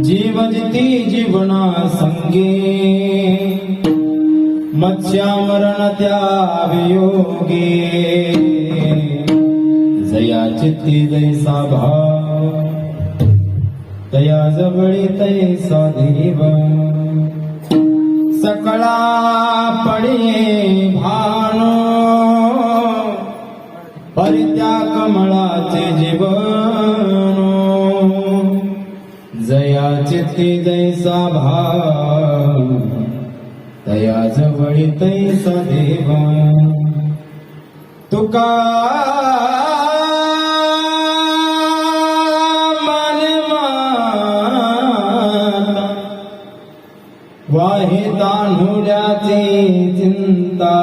जीवजिती जीवना संगे मत्स्यामरण त्या वियोगे जया चित्ती जैसा भाव तया जवळी तैसा देव सकळा पडे भान परित्या कमळाचे जीवन जया चित्ती जैसा भाव तया जवळी तैसा देव तुका वाहे तान्हुल्याची चिंता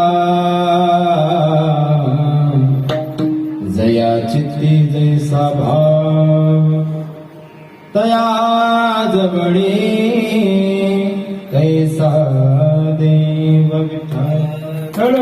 जया चित्ती जैसा भाव तया जवळी तैसा देव विठ्ठल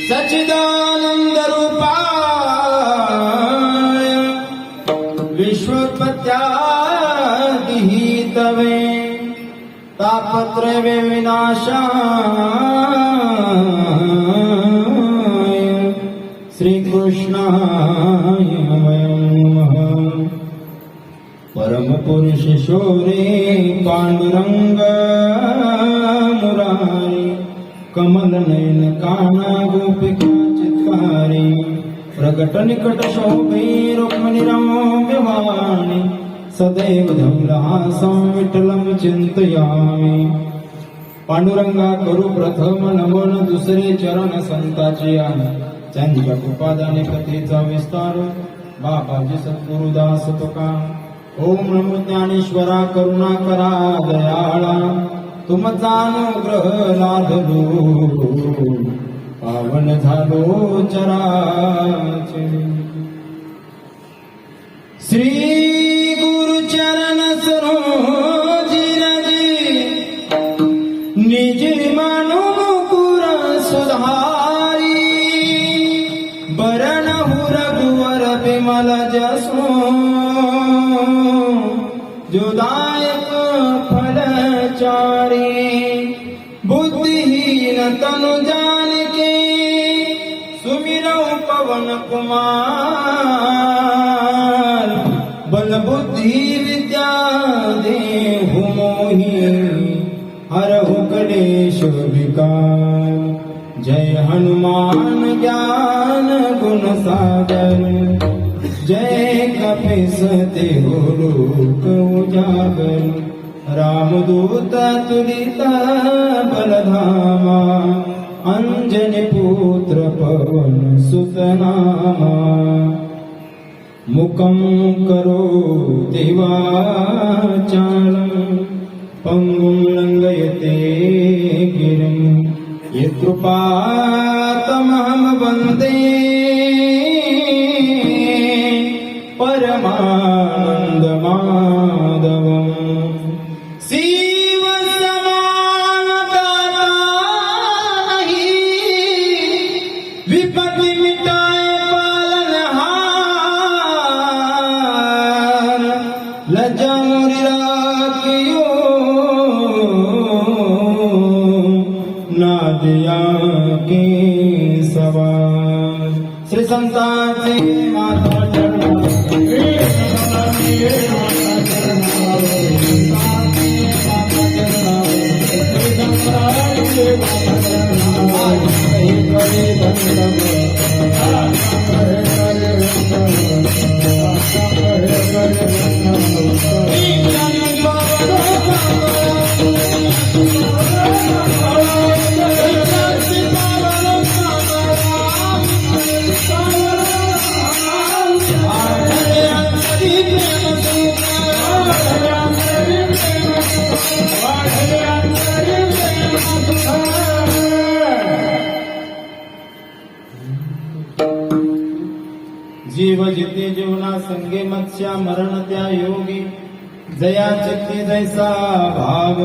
सच्चिदानंद रूपाय विश्वोत्पत्त्यादि तवे तापत्रय विनाशाय श्रीकृष्णाय वयं नमः परम पुरुष शौरे पांडुरंग मुरारी कमल नयन काना गोपिका चित्कारी प्रकट निकट शोभे रुक्मिणी रम्य वाणी सदैव धवलहासं विठ्ठलं चिंतयामि पांडुरंगा करू प्रथम नमन दुसरे चरण संताचे आहे त्यांच्या कृपादाने कथेचा विस्तार बाबाजी सद्गुरुदास तुका ओम नमो ज्ञानेश्वरा करुणा करा दयाळा तुमचा अनुग्रह लाभलो पावन झालो चराचर श्री गुरु चरण सरोजी रजी निज मानु मुकुर सुधारी बरनहु रघुवर बिमल जसो जोदायक फलचारी बुद्धिहीन तनु जानके सुमिरौ पवन कुमार बल बुद्धि विद्या देहु मोहि हरहु कलेश विकार जय हनुमान ज्ञान गुण सागर जय कपीस देहु लोक उजागर रामदूत तुलित बलधामा अंजनी पुत्र पवन सुत नामा मुखं करोति वाचालं पंगुं लंघयते गिरिं यत्कृपातमहं वन्दे परमानन्दमाधवम् विपत्ति मिटाए पालनहार लज्जा मोरी राखियो नादिया के सवार श्री संतांचे माता जेते जीवना संगे मत्स्या मरण त्या योगी जया चित्ती जैसा भाव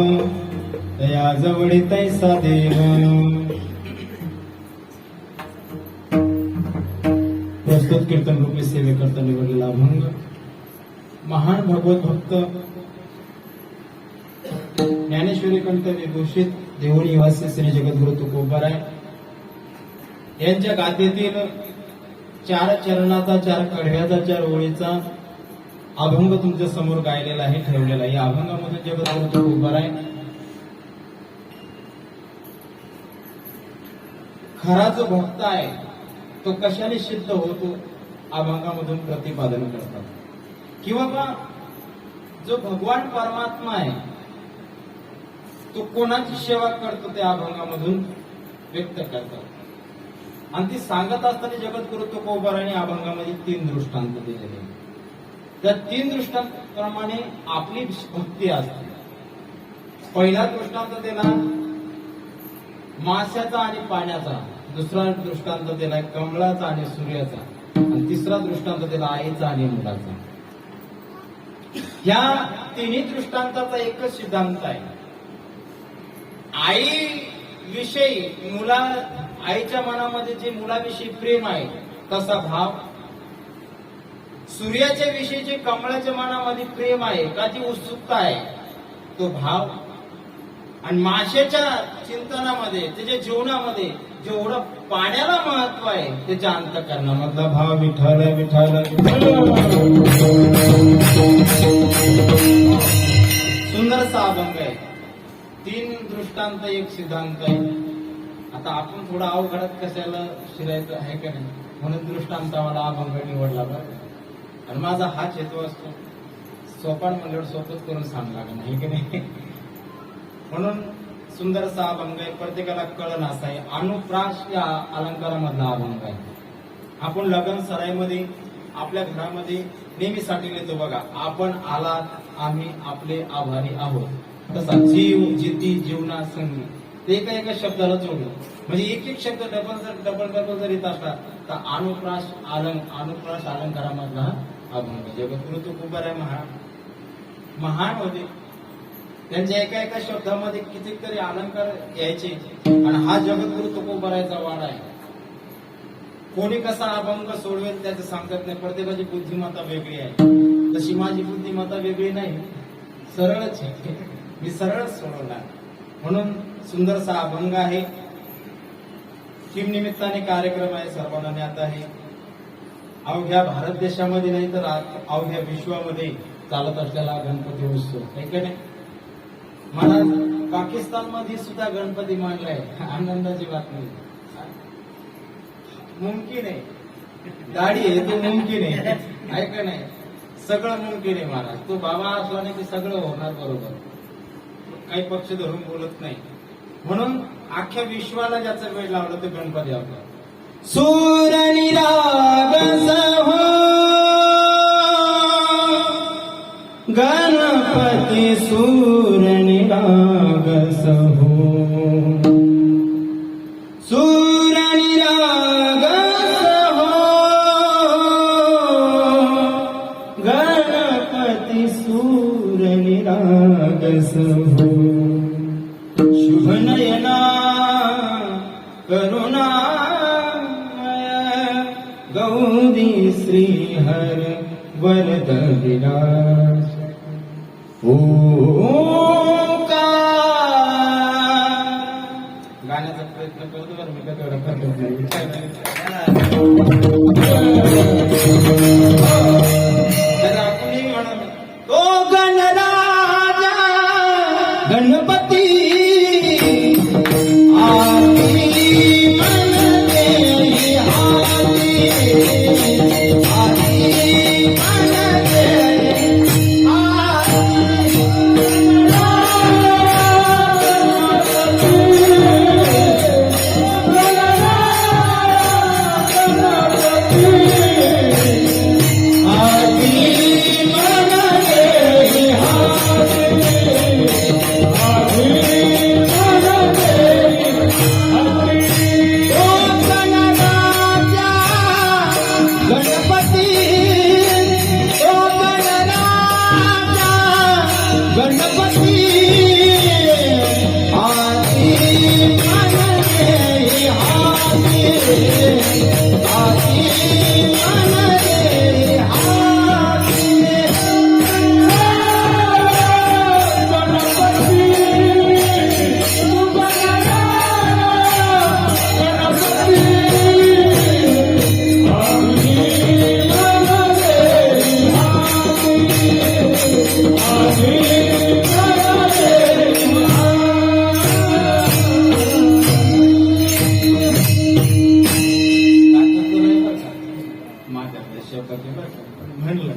तया जवळी तैसा देव. प्रस्तुत कीर्तन रूपी सेवेकरता निवडलेला अभंग महान भगवत भक्त ज्ञानेश्वरी कंठ विभूषित देवणी निवासी श्री जगद्गुरु तुकोबाराय यांच्या गाथेतील 4 चरणाचा 4 कडव्याचा 4 ओळीचा अभंग तुमच्या समोर गायलेला आहे, ठेवलेला आहे. या अभंगामधून जगद्गुरु तुकोबाराय खरा जो भक्त आहे तो कशाने सिद्ध होतो अभंगामधून प्रतिपादन करतात. किंवा बा जो भगवान परमात्मा आहे तो कोणाची सेवा करतो त्या अभंगामधून व्यक्त करतात. आणि ती सांगत असताना जगद्गुरु तुकोबाराने अभंगामध्ये 3 दृष्टांत दिलेले. त्या 3 दृष्टांताप्रमाणे आपली भक्ती असते. पहिला दृष्टांत दिला माशाचा आणि पाण्याचा, दुसरा दृष्टांत दिलाय कमळाचा आणि सूर्याचा, आणि तिसरा दृष्टांत दिला आईचा आणि मुलाचा. या तिन्ही दृष्टांताचा एकच सिद्धांत आहे. आई विषयी आईच्या मनामध्ये जे मुलाविषयी प्रेम आहे तसा भाव, सूर्याच्या विषयी जे कमळाच्या मनामध्ये प्रेम आहे का ती उत्सुकता आहे तो भाव, आणि माशाच्या चिंतनामध्ये त्याच्या जीवनामध्ये जेवढं पाण्याला महत्व आहे त्याच्या अंतःकरणामधला भाव विठ्ठल विठ्ठल. सुंदरसा अभंग आहे. 3 दृष्टांत एक सिद्धांत आहे. आता आपण थोडा अवघडात कशाला शिरायचं आहे का नाही, म्हणून दृष्टांतावाला अभंग निवडला बरं. आणि माझा हाच हेतू असतो सोपान म्हणल्यावर सोपच करून सांगला नाही की नाही. म्हणून सुंदरसा अभंग आहे. प्रत्येकाला कळण असा आहे. अनुप्रास या अलंकारामधला अभंग आहे. आपण लग्न सराईमध्ये आपल्या घरामध्ये नेहमीसाठी लिहितो बघा, आपण आलात आम्ही आपले आभारी आहोत. तसा जीव जिती जीवना संगी ते एका शब्दाला जोडलं म्हणजे एक शब्द डबल जर येत असला तर अनुप्रास अलंकारामधला अभंग. जगद्गुरु तुकोबाराय महान होते. त्यांच्या एका शब्दामध्ये कितीतरी अलंकार यायचे. आणि हा जगद्गुरु तुकोबारायचा वाडा आहे. कोणी कसा अभंग सोडवेल त्याचं सांगत नाही. प्रत्येकाची बुद्धिमत्ता वेगळी आहे. तशी माझी बुद्धिमत्ता वेगळी नाही, सरळच आहे. मी सरळच सोडवला. म्हणून सुंदरसा अभंग आहे. किम निमित्ताने कार्यक्रम आहे, सर्वांना ज्ञात आहे. अवघ्या भारत देशामध्ये नाही तर अवघ्या विश्वामध्ये चालत असलेला गणपती उत्सव आहे का नाही. मला पाकिस्तानमध्ये सुद्धा गणपती मांडलाय, आनंदाची बातमी. मुमकिन आहे, दाढी आहे ते मुमकिन आहे का नाही. सगळं मुमकिन आहे महाराज. तो बाबा असला नाही की सगळं होणार बरोबर. काही पक्ष धरून बोलत नाही. म्हणून अख्ख्या विश्वाला ज्याचा वेळ लावला तो गणपती आपला. सूर निरागस हो गणपती सूर निरागस हो. सूर निरागस हो गणपती सूर निरागस हो. शुभ नयना करुणा गौरी श्रीहर वरद विराज. गाण्याचा प्रयत्न करतो बरं मी का तेवढा करतो तर आपण म्हणून तो गणराजा गणपती म्हणलं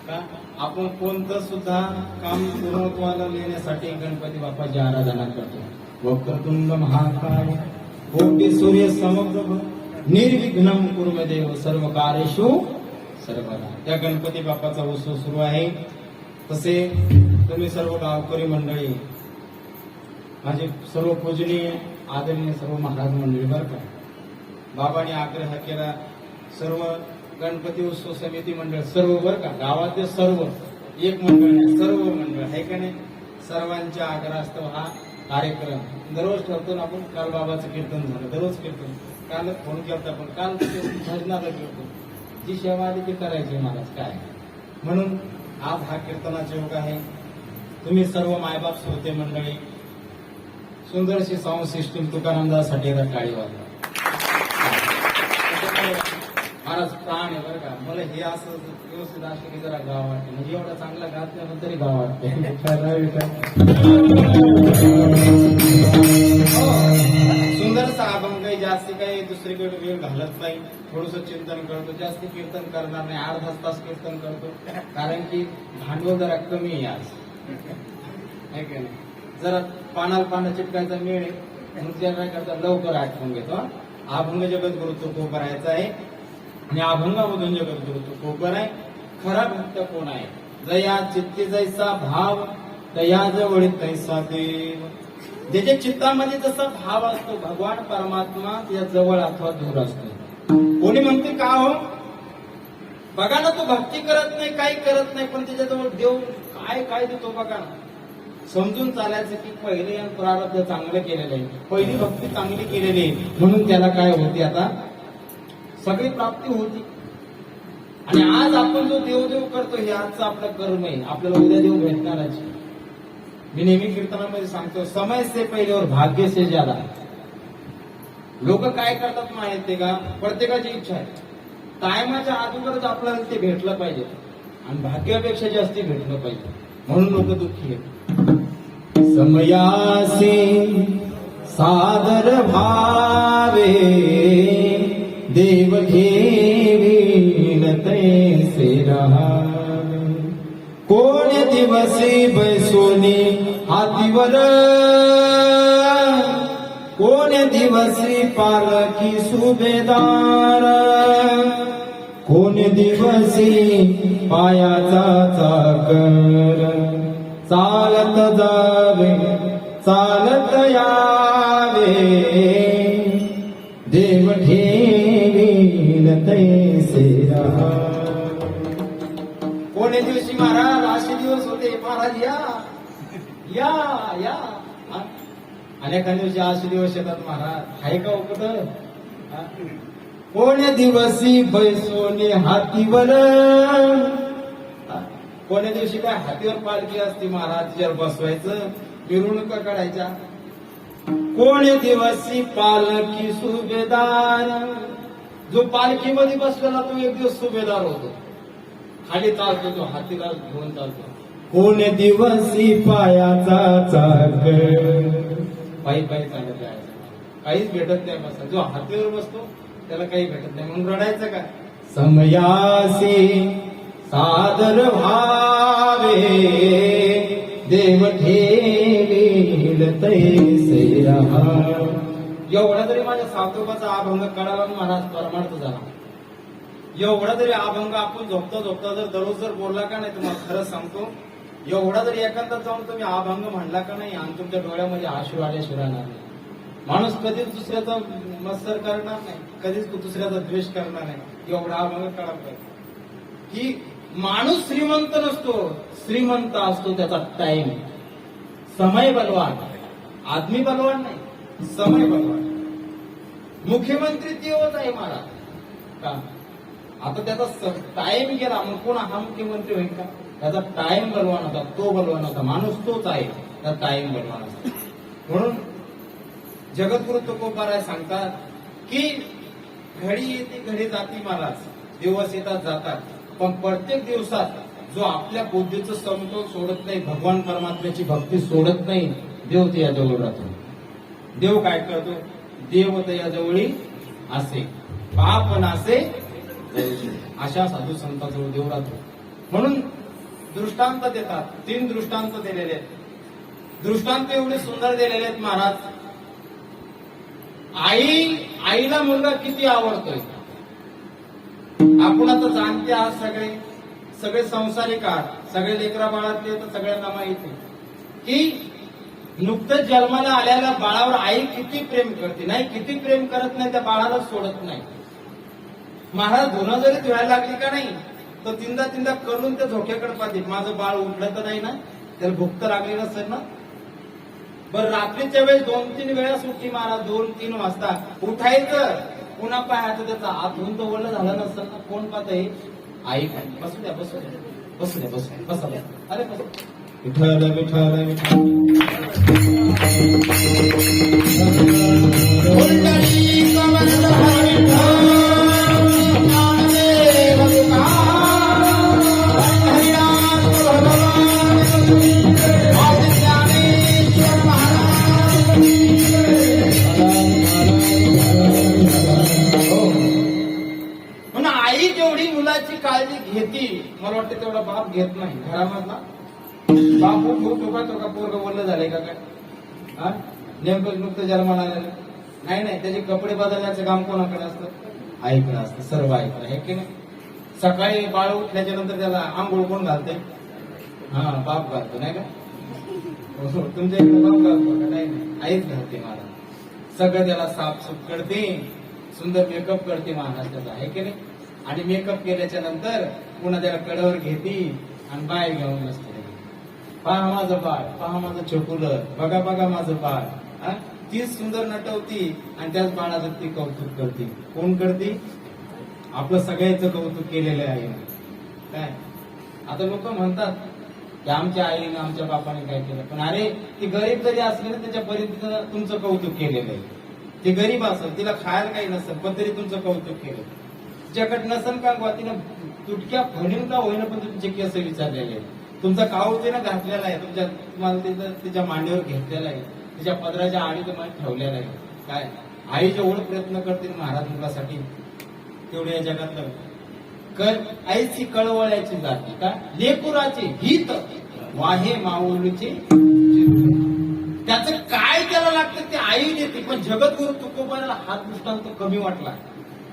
का आपण कोणतं सुद्धा काम पूर्णत्वाला नेण्यासाठी गणपती बाप्पाची आराधना करतो. वक्रतुंड महाकाय कोटी सूर्य समप्रभ निर्विघ्नं कुरु देव सर्व कार्येषु सर्वदा. त्या गणपती बाप्पाचा उत्सव सुरू आहे. तसे तुम्ही सर्व गावकरी मंडळी, माझे सर्व पूजनीय आदरणीय सर्व महाराज मंडळी बरं का, बाबांनी आग्रह केला सर्व गणपती उत्सव समिती मंडळ सर्व बरं का, गावातले सर्व, एक मंडळ नाही सर्व मंडळ आहे का नाही, सर्वांच्या आग्रहास्तव हा कार्यक्रम दररोज ठरतो ना आपण. काल बाबाचं कीर्तन झालं, दररोज कीर्तन, काल फोन केला पण काल भजनाला कीर्तन, जी सेवा आली ती करायची महाराज काय. म्हणून आज हा कीर्तनाचा योग आहे. तुम्ही सर्व मायबाप श्रोते मंडळी सुंदरशी साऊंड सिस्टीम तुकारामदासाठी टाळी वाजवा. महाराज प्राण आहे बरं का. मला हे असं व्यवस्थित असलं की जरा गाव वाटते, म्हणजे एवढा चांगला गात नाही तरी गाव वाटते. सुंदरसा अभंग आहे. जास्ती काही दुसरीकडे वेळ घालत नाही, थोडस चिंतन करतो, जास्त कीर्तन करणार नाही, अर्धा तास कीर्तन करतो, कारण की भांडवल जरा कमी आहे आज आहे का नाही. जरा पानाला पानं चिटकायचा मेळ आहे, म्हणून त्या काय करता लवकर आठवून घेतो. अभंग जगद्गुरु तो करायचा आहे आणि अभंगामधून जगद्गुरु तो आहे. खरा भक्त कोण आहे? जया चित्ती जैसा भाव तया जवळ तैसा देव. ज्याच्या चित्तामध्ये जसा भाव असतो भगवान परमात्मा या जवळ अथवा दूर असतो. कोणी म्हणते का हो, बघा ना तो भक्ती करत नाही, काही करत नाही, पण त्याच्याजवळ देव काय काय देतो बघा ना. समजून चालायचं की पहिले प्रारब्ध चांगलं केलेलं आहे, पहिली भक्ती चांगली केलेली आहे, म्हणून त्याला काय होते आता सगळी प्राप्ती होती. आणि आज आपण जो देवदेव करतो हे आजचं आपलं कर्म आहे, आपल्याला उद्या देव भेटणारच. मी नेहमी कीर्तनामध्ये सांगतो, समय से पहिले और भाग्य से ज्यादा. लोक काय करतात माहिती का, प्रत्येकाची इच्छा आहे टायमाच्या अगोदरच आपल्याला ते भेटलं पाहिजे आणि भाग्यापेक्षा जास्ती भेटलं पाहिजे, म्हणून लोक दुःखी आहेत. समयासे सादर भावे देव घेवीन तैसे रहावे. कोण दिवसी बैसोनी हातीवर, कोण दिवसी पालखी सुभेदार, कोण दिवसी पायाचा चाकर. चालत जावे चालत यावे देव ठेवीन तैसे रहावे. कोणे दिवशी महाराज असे दिवस होते, महाराज या या या, आणि एखाद्या दिवशी असे दिवस येतात महाराज आहे का कुठं. कोण्या दिवशी बैसोने हातीवर, कोण्या दिवशी काय हातीवर पालखी असते महाराज, तिच्यावर बसवायचं, मिरवणुका काढायच्या. कोण्या दिवशी पालखी सुभेदार, जो पालखीमध्ये बसलेला तो एक दिवस सुभेदार होतो, खाली चालतो तो, हातीला घेऊन चालतो. कोण्या दिवशी पायाचा चाकर, पायी पायी चालत जायचं, काहीच भेटत नाही बसा. जो हातीवर बसतो त्याला काही भेटत नाही, म्हणून रडायचं का. समयासी सादर भावे देव ठेवील तैसे रहावे. एवढा जरी माझ्या सातोबाचा अभंग कळाला महाराज परमार्थ झाला. एवढा जरी अभंग आपण झोपता झोपता जर दररोज जर बोलला का नाही, तुम्हाला खरंच सांगतो, एवढा जरी एखादा जाऊन तुम्ही अभंग म्हणला का नाही आणि तुमच्या डोळ्यामध्ये आशू आल्याशिवाय राहणार नाही. माणूस कधीच दुसऱ्याचा मत्सर करणार नाही, कधीच दुसऱ्याचा द्वेष करणार नाही. एवढा अभंग कळाला पाहिजे की माणूस श्रीमंत नसतो, श्रीमंत असतो त्याचा टाइम. समय बलवान, आदमी बलवान नाही, समय बलवान. मुख्यमंत्री तेवच आहे महाराज का, आता त्याचा टाइम गेला मग कोण हा मुख्यमंत्री होईल का. त्याचा टाइम बलवान होता, तो बलवान होता, माणूस तोच आहे, त्याचा टाइम बलवान असतो. म्हणून जगद्गुरु तुकोबाराय सांगतात की घडी येते घडी जाती महाराज, दिवस येतात जातात, पण प्रत्येक दिवसात जो आपल्या बुद्धीचं समतोल सोडत नाही, भगवान परमात्म्याची भक्ती सोडत नाही, देव ते याजवळ राहतो. देव काय करतो, देव ते याजवळी असे पाप नासे अशा साधू संतांजवळ देव राहतो. म्हणून दृष्टांत देतात. 3 दृष्टांत दिलेले आहेत. दृष्टांत एवढे सुंदर दिलेले आहेत महाराज. आईला मुलगा किती आवडतोय आपण आता जाणते आज सगळे संसारिक आहात, सगळे लेकरा बाळातले तर सगळ्यांना माहिती की नुकतंच जन्माला आलेल्या बाळावर आई किती प्रेम करते. नाही किती प्रेम करत नाही, त्या बाळाला सोडत नाही. महाराज धुणं जरी धुवायला लागली का नाही तर तीनदा करून त्या झोक्याकडे पाहते. माझं बाळ उठलं तर नाही ना, त्याला भूक तर लागली नसेल ना. बरं रात्रीच्या वेळेस 2-3 वेळा सुट्टी महाराज, 2-3 वाजता उठायचं, पुन्हा पाहायचं त्याचा हात धुवून तर ओलं झालं नसेल ना. कोण पाहतंय? आई काय. बसू द्या बसू द्या बसू द्या बसू द्या बसा द्या. अरे बस. विठ्ठल विठ्ठल आई जेवढी मुलाची काळजी घेते मला वाटतं तेवढा बाप घेत नाही. घरामधला बाप खूप टोका पोरग बोललं झालंय का काय? नेमकं नुकतं जन्माला आलेलं नाही. त्याचे कपडे बदलण्याचं काम कोणाकडे असतं? आईकडे असतं. सर्व आईकडे हे की नाही. सकाळी बाळ उठल्याच्या नंतर त्याला आंघोळ कोण घालते? बाप घालतो नाही का? तुमच्या इकडे बाप घालतो का? नाही आईच घालते महाराज. सगळं त्याला साफसूफ करते, सुंदर मेकअप करते महाराज त्याचा आहे की नाही. आणि मेकअप केल्याच्या नंतर पुन्हा त्याला कडावर घेते आणि बाय घेऊन बसते. पहा माझं बाळ, पहा माझं छोकुलं, बघा माझं बाळ. तीच सुंदर नटवती आणि त्याच बाळाचं ती कौतुक करते. कोण करते? आपलं सगळ्याचं कौतुक केलेलं आहे काय. आता लोक म्हणतात की आमच्या आईने आमच्या बापाने काय केलं, पण अरे ती गरीब जरी असली ना त्याच्या परीने तुमचं कौतुक केलेलं आहे. ती गरीब असेल, तिला खायला काही नसेल, पण तरी तुमचं कौतुक केलं. तिच्याकडे नसेल का तिनं तुटक्या फणीन का होईना पण तुमचे केस विचारलेले आहेत. तुमचा कावतीनं घातलेला आहे, तुम्हाला तिच्या मांडीवर घेतलेला आहे, तिच्या पदराच्या आडी तुम्हाला ठेवलेला आहे. काय आई जेवढं प्रयत्न करते महाराज मुलासाठी तेवढे या जगातलं आईची कळवळ्याची जाती का लेकुराचे हित वाहे माऊलीचे. त्याचं काय त्याला लागतं ते आई देते. पण जगद्गुरु तुकोबाला हा दृष्टांत कमी वाटला.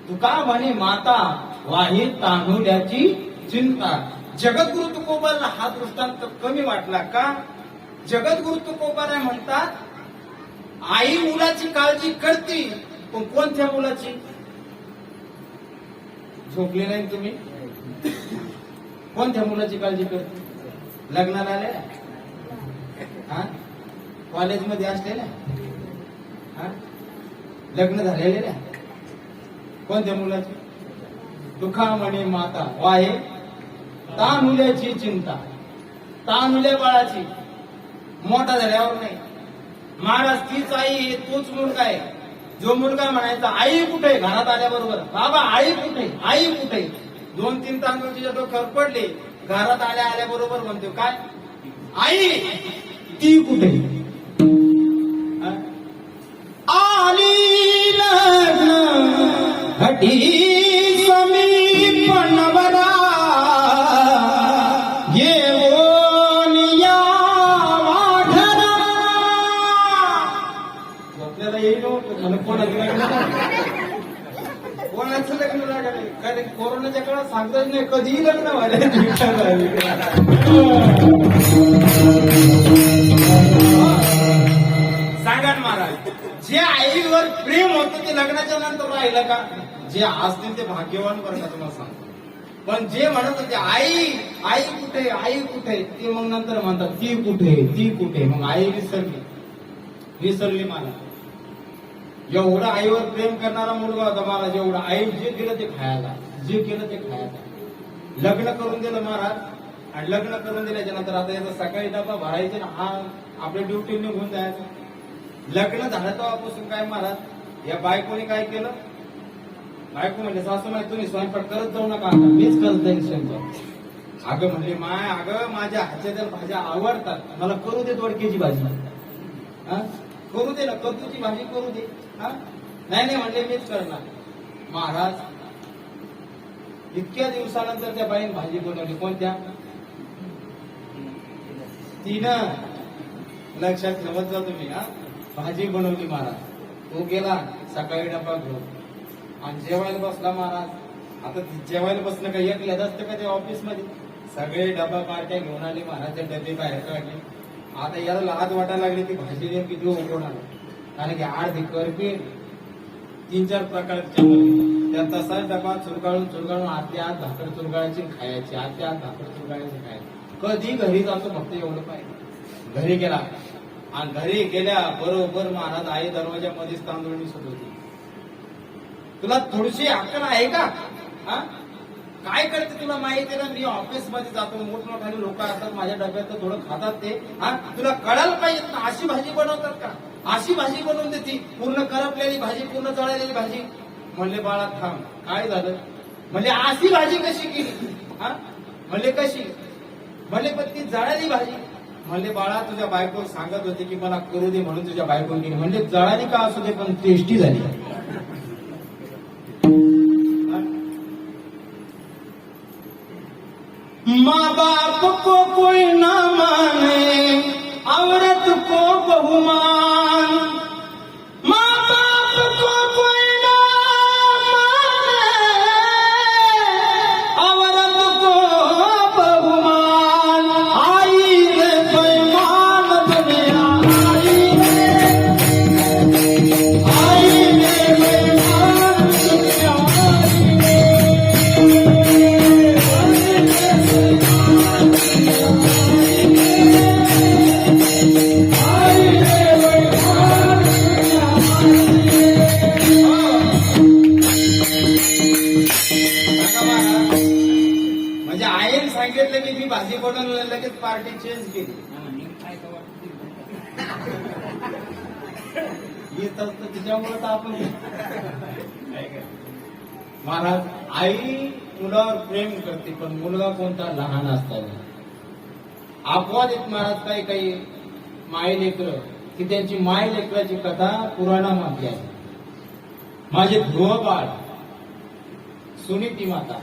तुका म्हणे माता वाहे तांदुळ्याची चिंता. जगद्गुरु तुकोबाला हा दृष्टांत कमी वाटला का? जगद्गुरु तुकोबाला म्हणतात आई मुलाची काळजी करते, पण कोणत्या मुलाची? झोपले नाही तुम्ही? कोणत्या मुलाची काळजी करते? लग्नाला आलेल्या, कॉलेजमध्ये असलेल्या, लग्न झालेल्या, कोणत्या मुलाची? दुखा म्हणे माता वाहे तानुल्याची चिंता. तानुल्या बाळाची, मोठा झाल्यावर नाही. महाराज तीच आई आहे, तोच मुलगा आहे. जो मुलगा म्हणायचा आई कुठे, घरात आल्याबरोबर बाबा आई कुठे, आई कुठे. 2-3 तांदूळ तिच्या डोक्यावर पडले, घरात आल्याबरोबर म्हणतो काय? आई ती कुठे? आली लग्न घटी समीपणवरा येऊन या वाढरा. आपल्याला येईल मला कोणाचं लग्न लागलं काय? कोरोनाच्या काळात सांगताच नाही कधीही लग्न व्हायला. सांगा महाराज, जे आईवर प्रेम होतं ते लग्नाच्या नंतर राहिलं का? जे असतील ते भाग्यवान बरं का तुम्हाला सांगतो. पण जे म्हणत होते आई आई कुठे, आई कुठे, ते मग नंतर म्हणतात ती कुठे, ती कुठे. मग आई विसरली मला. एवढं आईवर प्रेम करणारा मुलगा होता मला, जेवढं आई जे केलं ते खायला, जे केलं ते खायला. लग्न करून दिलं महाराज, आणि लग्न करून दिल्याच्या नंतर आता याचा सकाळी डबा भरायचे ना, हा आपल्या ड्युटी निघून जायचं. लग्न झालं तेव्हापासून काय महाराज या बायकोने काय केलं? बायको म्हणजे सासू माहिती तुम्ही स्वयंपाक करत जाऊ नका, मीच करत जाईन स्वयंपाक. अगं म्हणले माय, अगं माझ्या हातच्या भाज्या आवडतात, मला करू दे दोडक्याची भाजी, करू दे ना, कद्दूची भाजी करू दे. नाही म्हणले मीच करणार. महाराज इतक्या दिवसानंतर त्या बाईने भाजी बनवली. कोणत्या? तिनं. लक्षात ठेवत जा तुम्ही. भाजी बनवली महाराज. तो गेला सकाळी डबा घेऊन आणि जेवायला बसला महाराज. आता जेवायला बसणं काही एकल्याच असतं का ते ऑफिस मध्ये? सगळे डबा पार्ट्या घेऊन आले महाराज. डबे बाहेर काढले. आता याला लाज वाटायला लागली ती भाजी नेमकी देऊ उघडून आला. कारण की अर्धी करपी 3-4 प्रकारच्या त्या तसाच डबा चुरगाळून आतल्या आत भाकर चुरगाळायची खायची. आतल्या आत भाकर चुरगाळायची खायची. कधी घरी जातो फक्त एवढं पाहिजे. घरी गेला आणि घरी गेल्या बरोबर महाराज आई दरवाजामध्येच तांदूळ दिसत होती. तुला थोडीशी अक्कल आहे का? काय करते तुला माहिती ना? मी ऑफिस मध्ये जातो, मोठमोठाली लोक असतात माझ्या डब्यात, थोडं खातात ते. तुला कळायला पाहिजे ना अशी भाजी बनवतात का? अशी भाजी बनवून देते, पूर्ण करपलेली भाजी, पूर्ण जळलेली भाजी. म्हणले बाळा थांब, काय झालं? म्हणजे अशी भाजी कशी केली? म्हणले कशी? म्हणले पण ती जळाली भाजी. म्हणले बाळा तुझ्या बायको सांगत होते की मला करू दे म्हणून तुझ्या बायको केली. म्हणजे जळाली का असू दे पण टेस्टी झाली. माँ बाप को कोई ना माने, औरत को बहुमान. माँ बाप को कोई ना माने, औरत को बहुमान. आई रे बेईमान दुनिया, आई रे बेईमान दुनिया. म्हणजे आईने सांगितलं की मी भाजी बनवून लगेच पार्टी चेंज केली. तिच्यामुळे तर आपण महाराज आई मुलावर प्रेम करते पण मुलगा कोणता लहान असताना अपवाद येत महाराज. काही माय लेकर की त्यांची माय लेकराची कथा पुराणामध्ये आहे. माझे ध्रुव बाळ सुनीती माता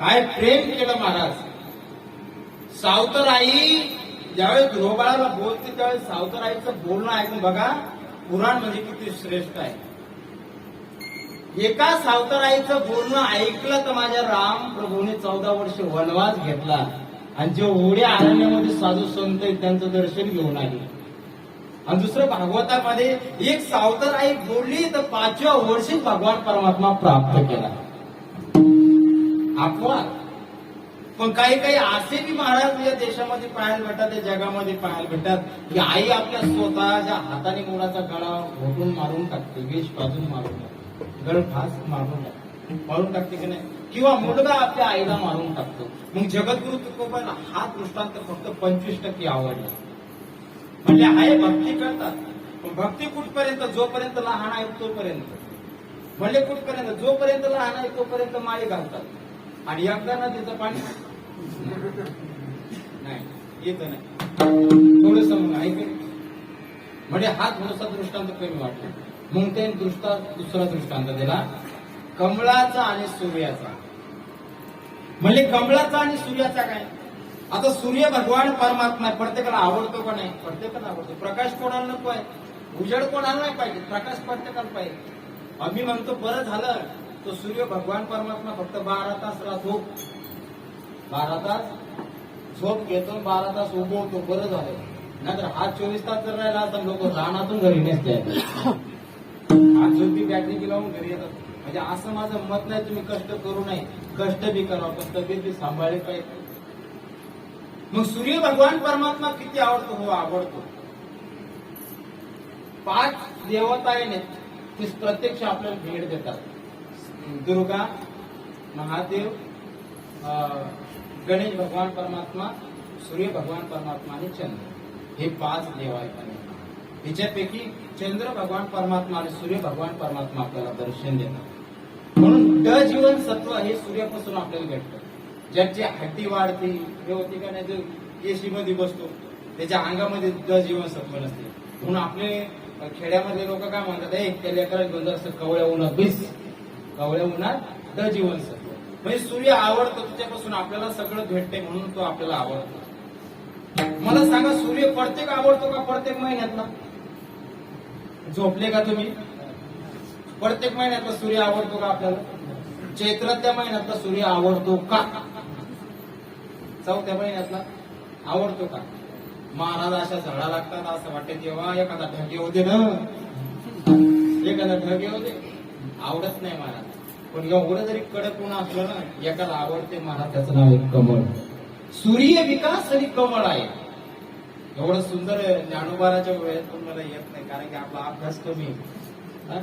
काय प्रेम केलं महाराज. सावतर आई ज्यावेळेस ध्रुव बाळाला बोलते त्यावेळेस सावतर आईचं बोलणं ऐकून बघा पुराण म्हणजे किती श्रेष्ठ आहे. एका सावतर आईचं बोलणं ऐकलं तर माझ्या राम प्रभूने 14 वर्ष वनवास घेतला आणि जे ओढ्या अरण्यामध्ये साधू संत त्यांचं दर्शन घेऊन आले. आणि दुसरं भागवतामध्ये एक सावतर आई बोलली तर 5व्या वर्षी भगवान परमात्मा प्राप्त केला. अपवाद. पण काही असे बी महाराज या देशामध्ये पाहायला भेटतात, या जगामध्ये पाहायला भेटतात की आई आपल्या स्वतःच्या हाताने मुलाचा गळा घोटून मारून टाकते, विष पाजून मारून टाकते, गळफास मारून टाकते की नाही, किंवा मुलगा आपल्या आईला मारून टाकतो. मग जगद्गुरु तुकोबांना हा दृष्टांत फक्त 25% आवडला. म्हणजे आहे भक्ती करतात पण भक्ती कुठपर्यंत? जोपर्यंत लहान आहे तोपर्यंत. म्हणजे कुठपर्यंत? जोपर्यंत लहान आहे तोपर्यंत माळी घालतात आणि एकदा ना तिचं पाणी नाही येत नाही थोडस मग ऐक. म्हणजे हा थोडासा दृष्टांत कमी वाटला. मग ते दुसरा दृष्टांत दिला कमळाचा आणि सूर्याचा. म्हणजे कमळाचा आणि सूर्याचा काय? आता सूर्य भगवान परमात्मा प्रत्येकाला आवडतो का नाही? प्रत्येकाला आवडतो. प्रकाश कोणाला नको आहे? उजेड कोणाला नाही पाहिजे? प्रकाश प्रत्येकाला पाहिजे. आम्ही म्हणतो बरं झालं तो सूर्य भगवान परमात्मा फक्त 12 तास राहतो, 12 तास झोप घेतो, 12 तास उभवतो, बरं झालं. नाहीतर हा 24 तास जर राहिला तर लोक रानातून घरी नसते. आज झोपी बॅटरी लावून घरी येतात. म्हणजे असं माझं मत नाही तुम्ही कष्ट करू नये, कष्ट बी करा पण तब्येत बी सांभाळली पाहिजे. मग सूर्य भगवान परमात्मा किती आवडतो? हो आवडतो. 5 देवता आहेत ते प्रत्यक्ष आपल्याला भेट देतात. दुर्गा, महादेव, गणेश भगवान परमात्मा, सूर्य भगवान परमात्मा आणि चंद्र हे 5 देव आहेत. ह्याच्यापैकी चंद्र भगवान परमात्मा आणि सूर्य भगवान परमात्मा आपल्याला दर्शन देतात. म्हणून ड जीवन सत्व हे सूर्यापासून आपल्याला भेटतं. ज्याची हड्डी वाढते हे होती का नाही, जो एसी मध्ये बसतो त्याच्या अंगामध्ये ड जीवनसत्व नसते. म्हणून आपले खेड्यामधले लोक काय म्हणतात, त्या लेकराला घेऊन असं कवळ्या उन्हात ड जीवनसत्व. म्हणजे सूर्य आवडतो, त्याच्यापासून आपल्याला सगळं भेटते म्हणून तो आपल्याला आवडतो. मला सांगा, सूर्य प्रत्येक आवडतो का प्रत्येक महिन्यातला? झोपले का तुम्ही? प्रत्येक महिन्यातला सूर्य आवडतो का आपल्याला? चैत्रातल्या महिन्यातला सूर्य आवडतो का? चौथ्या महिन्यातला आवडतो का? महाराज अशा झाडा लागतात असं वाटते, तेव्हा एखादा ढग येऊ दे ना, एखादा ढग येऊ दे. आवडत नाही महाराज, पण एवढं जरी कडक ऊन असलं ना, एकाला आवडते महाराज, त्याचं नाव आहे कमळ. सूर्य विकास आणि कमळ आहे. एवढं सुंदर ज्ञानोबाराच्या वेळेत मला येत नाही, कारण की आपला अभ्यास कमी आहे.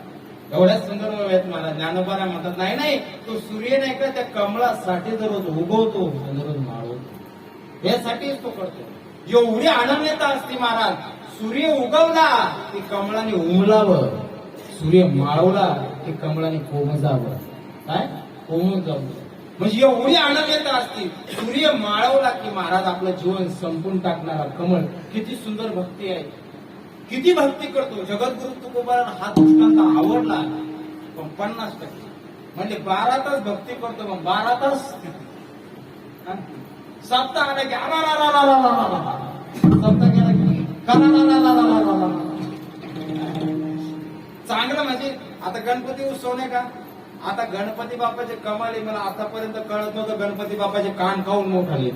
एवढ्या सुंदर वेळेत मला ज्ञानोबारा म्हणतात, नाही नाही, तो सूर्य नाही का त्या कमळासाठी दररोज उगवतो, दररोज माळवतो, यासाठीच तो करतो. एवढी अनन्यता असते महाराज. सूर्य उगवला की कमळाने उमलावं, सूर्य माळवला की कमळाने कोमजावं. काय? कोमून जावं. म्हणजे एवढी अनन्यता असते. सूर्य माळवला की महाराज आपलं जीवन संपून टाकणारा कमळ. किती सुंदर भक्ती आहे, किती भक्ती करतो. जगद्गुरु तुकोबारांना हा दृष्टांत आवडला, पण 50% म्हणजे 12 तास भक्ती करतो, मग 12 तास सप्ताह आला की सप्ताह गेला की चांगलं. म्हणजे आता गणपती उत्सव नाही का, आता गणपती बाप्पाचे कमाले मला आतापर्यंत कळत नव्हतं. गणपती बाप्पाचे कान खाऊन मोठाले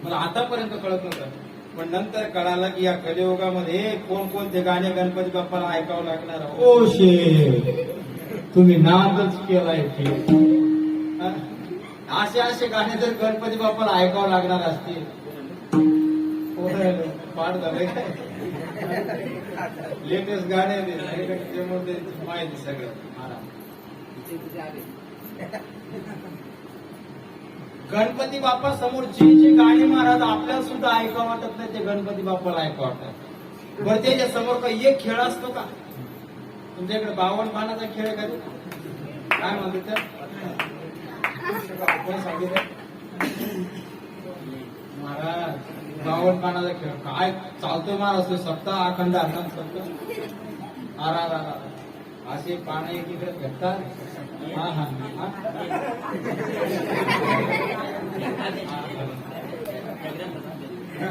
मला आतापर्यंत कळत नव्हतं, पण नंतर कळालं की या कलियुगामध्ये कोणकोणते गाणे गणपती बाप्पाला ऐकावं लागणार. ओ शे, तुम्ही नादच केलाय की असे गाणे जर गणपती बाप्पाला ऐकावं लागणार असतील, पाठ झाले काय लेटेस्ट गाणे माहिती सगळं. गणपती बाप्पा समोर जे गाणी महाराज आपल्याला सुद्धा ऐकावं वाटत नाही, ते गणपती बाप्पाला ऐकावं वाटत. बरं, त्याच्या समोर काही एक खेळ असतो का? तुमच्याकडे 52 पानाचा खेळ आहे का? काय म्हणते तर महाराज 52 पानाचा खेळ काय चालतोय महाराज? सप्ताह अखंड अखंड सप्ताह आरा असे पानं एकीकडे भेटतात. हा हा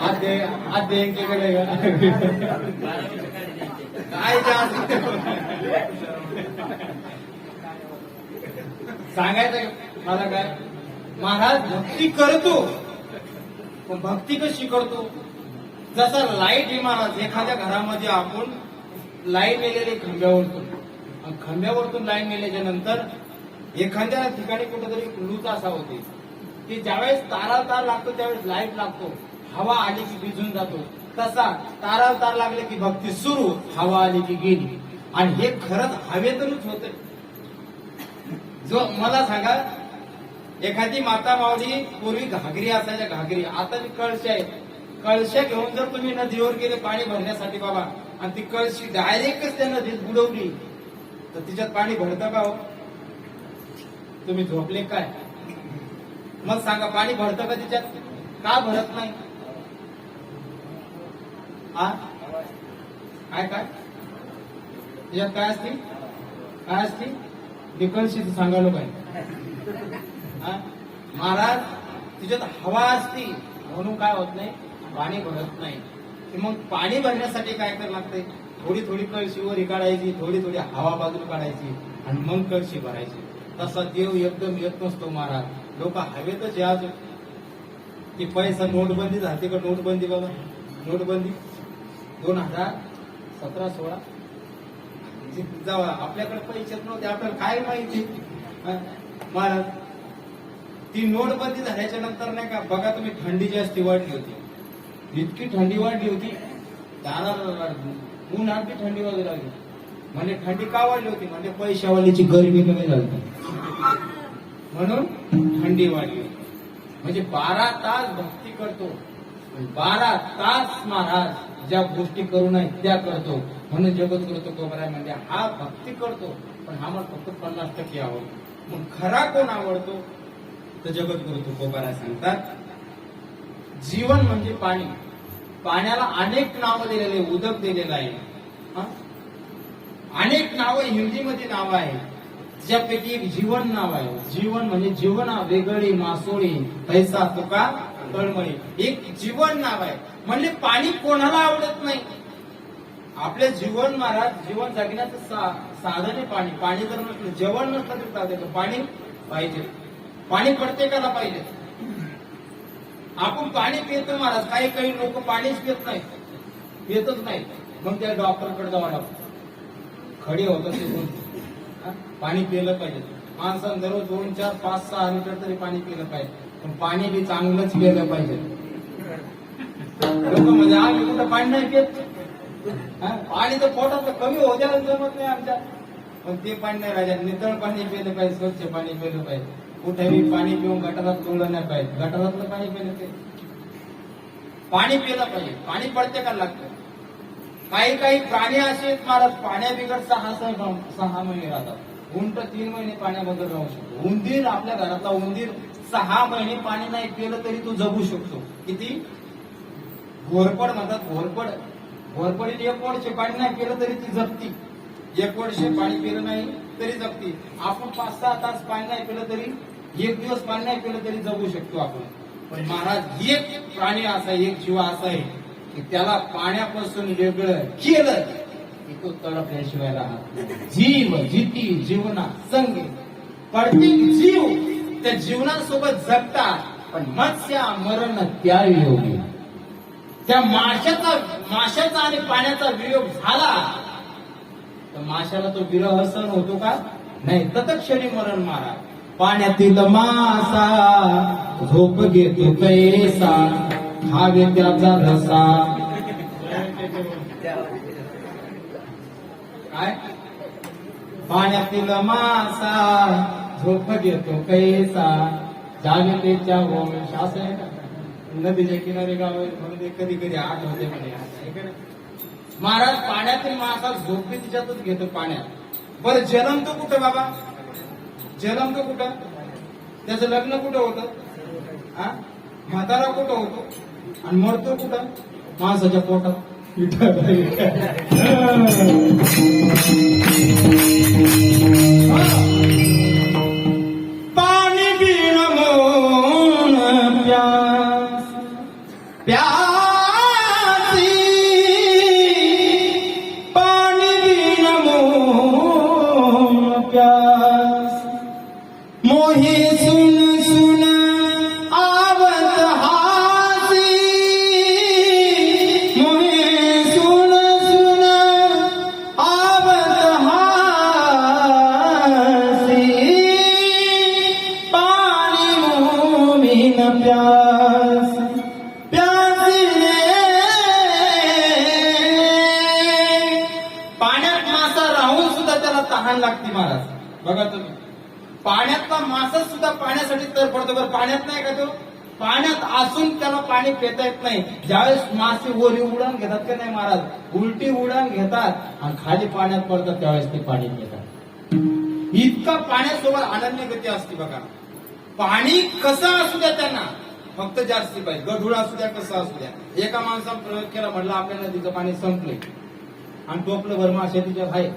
आज एकीकडे काय सांगायचं मला काय? महाराज भक्ती करतो, पण भक्ती कशी करतो? जसा लाईट ही महाराज, एखाद्या घरामध्ये आपण लाईन नेलेली खांब्यावरतून, खांब्यावरतून लाईन नेल्याच्या नंतर एखाद्या ठिकाणी कुठेतरी लूच असा होते की ज्यावेळेस तार लागतो त्यावेळेस लाईट लागतो, हवा आली की भिजून जातो. तसा तार लागले की भक्ती सुरू, हवा आली की गेली. आणि हे खरंच हवेतूनच होते. जो मला सांगा, एखादी माता माऊली पूर्वी घागरी असायच्या, घागरी आता कळशा आहे. कळशा घेऊन जर तुम्ही नदीवर गेले पाणी भरण्यासाठी बाबा, आणि ती कळशी डायरेक्टच त्या नदीत बुडवली तर तिच्यात पाणी भरतं का हो? तुम्ही झोपले काय? मग सांगा, पाणी भरतं का तिच्यात? का भरत नाही? काय काय तिच्यात काय असते? काय असते? कळशी सांगायला पाहिजे. महाराज, तिच्यात हवा असती म्हणून काय होत नाही? पाणी भरत नाही. मग पाणी भरण्यासाठी काय करायला लागतंय? थोडी थोडी कळशी वर काढायची, थोडी थोडी हवा बाजूला काढायची, आणि मग कळशी भरायची. तसा देव एकदम येत नसतो महाराज. लोक हवेतच याच. ती पैसा नोटबंदी झाली का? नोटबंदी बाबा, नोटबंदी 2017-16 जेव्हा आपल्याकडे पैसेच नव्हते, आपल्याला काय माहिती महाराज. ती नोटबंदी झाल्याच्या नंतर नाही का, बघा तुम्ही, थंडी जास्ती वाढली होती. इतकी थंडी वाढली होती, उन्हाळी थंडी वगैरे लागली. म्हणजे थंडी का वाढली होती? म्हणजे पैशावालीची गरमी कमी झाली म्हणून थंडी वाढली होती. म्हणजे 12 तास भक्ती करतो, 12 तास महाराज ज्या गोष्टी करू नये त्या करतो. म्हणून जगद्गुरु तुकोबाराय म्हणजे हा भक्ती करतो, पण हा मला फक्त 50% आवडतो. मग खरा कोण आवडतो? तर जगद्गुरु तुकोबाराय सांगतात, जीवन म्हणजे पाणी. पाण्याला अनेक नावं दिलेले, उदक दिलेलं आहे, अनेक नावं हिंदीमध्ये नावं आहेत. ज्यापैकी एक जीवन नाव आहे. जीवन म्हणजे जीवना वेगळी मासोळी पैसा तुका तळमळी. एक जीवन नाव आहे. म्हणजे पाणी कोणाला आवडत नाही. आपले जीवन महाराज, जीवन जगण्याचं साधन आहे पाणी. पाणी जर नसलं, जेवण नसलं तरी चालतं, पाणी पाहिजे. पाणी प्रत्येकाला पाहिजे. आपण पाणी पितो महाराज. काही काही लोक पाणीच पित नाहीत, पितच नाही. मग त्या डॉक्टरकडे जावं लागतं. खडी होतं तिथून. पाणी पिलं पाहिजे. माणसानं दररोज 2, 4, 5, 6 लिटर तरी पाणी पिलं पाहिजे. पण पाणी बी चांगलंच पिलं पाहिजे. लोक म्हणजे आम्ही कुठं पाणी नाही पित. पाणी तर पोटात कमी होत्या जमत नाही आमच्या. पण ते पाणी नाही राजा. नितळ पाणी पिलं पाहिजे, स्वच्छ पाणी पिलं पाहिजे. कुठेही पाणी पिऊन गटारात लोळलं नाही पाहिजे. गटारातलं पाणी पिलं ते पाणी पिलं पाहिजे. पाणी प्रत्येकाला लागतं. काही काही प्राणी असे आहेत महाराज, पाण्याबिगड 6 महिने राहतात. उंट 3 महिने पाण्याबद्दल राहू शकतो. उंदीर, आपल्या घरातला उंदीर 6 महिने पाणी नाही पिलं तरी तो जगू शकतो. किती? घोरपड म्हणतात. घोरपडीत 1 वर्ष पाणी नाही पिलं तरी ती जगती. 1 वर्ष पाणी पिलं नाही तरी जगती. आपण 5-6 तास पाणी नाही पिलं तरी, 1 दिवस पाणी नाही पिलं तरी जगू शकतो आपण. पण महाराज, एक प्राणी असा, एक जीव असा आहे की त्याला पाण्यापासून वेगळं केलं की तो तडपल्याशिवाय राहत. जीव जिती जीवना संगे. प्रत्येक जीव त्या जीवनासोबत जगतात. पण मत्स्या मरण त्या योगी. त्या माशाचा आणि पाण्याचा वियोग झाला तर माशाला तो विरह सहन होतो का? नाही. तत्क्षणी मरण मारा. पाण्यातील मासा झोप घेतो कैसा, खावे त्याचा रसा. काय? पाण्यातील मासा झोप घेतो कैसा, जावे त्याच्या वंश. असं आहे का? नदीच्या किनारी गाव म्हणून ते कधी कधी आठवते म्हणे. महाराज, पाण्यातील मासा झोपे तिच्यातच घेतो पाण्यात. बरं, जन्मतो कुठं बाबा? जन्मतो कुठं? त्याचं लग्न कुठं होतं? म्हातारा कुठं होतो? आणि मरतो कुठं? माणसाच्या पोटात. पाणी पिण मोन प्यासी, पाणी बिन मोन प्यास. मोहे सुन सुन आवत हासी, मोहे सुन सुन आवत हासी. पाणी मोमीन प्यास. पाण्यात मासा राहून सुद्धा त्याला तहान लागते महाराज. बघा तुम्ही, पाण्यातला मासा सुद्धा पाण्यासाठी तरफडतो. बरं, पाण्यात नाही का तो? पाण्यात असून त्याला पाणी पिता येत नाही. ज्यावेळेस मासे वरी उडान घेतात का नाही महाराज, उलटी उडान घेतात आणि खाली पाण्यात पडतात, त्यावेळेस ते पाणी पितात. इतका पाण्यासोबत अनन्य गती असते बघा. पाणी कसं असू द्या त्यांना, फक्त जास्ती पाहिजे. गढूळ असू द्या, कसं असू द्या. एका माणसानं प्रयोग केला, म्हटलं आपल्या नदीचं पाणी संपले आणि टोपलं भर मासे तिच्यात आहे.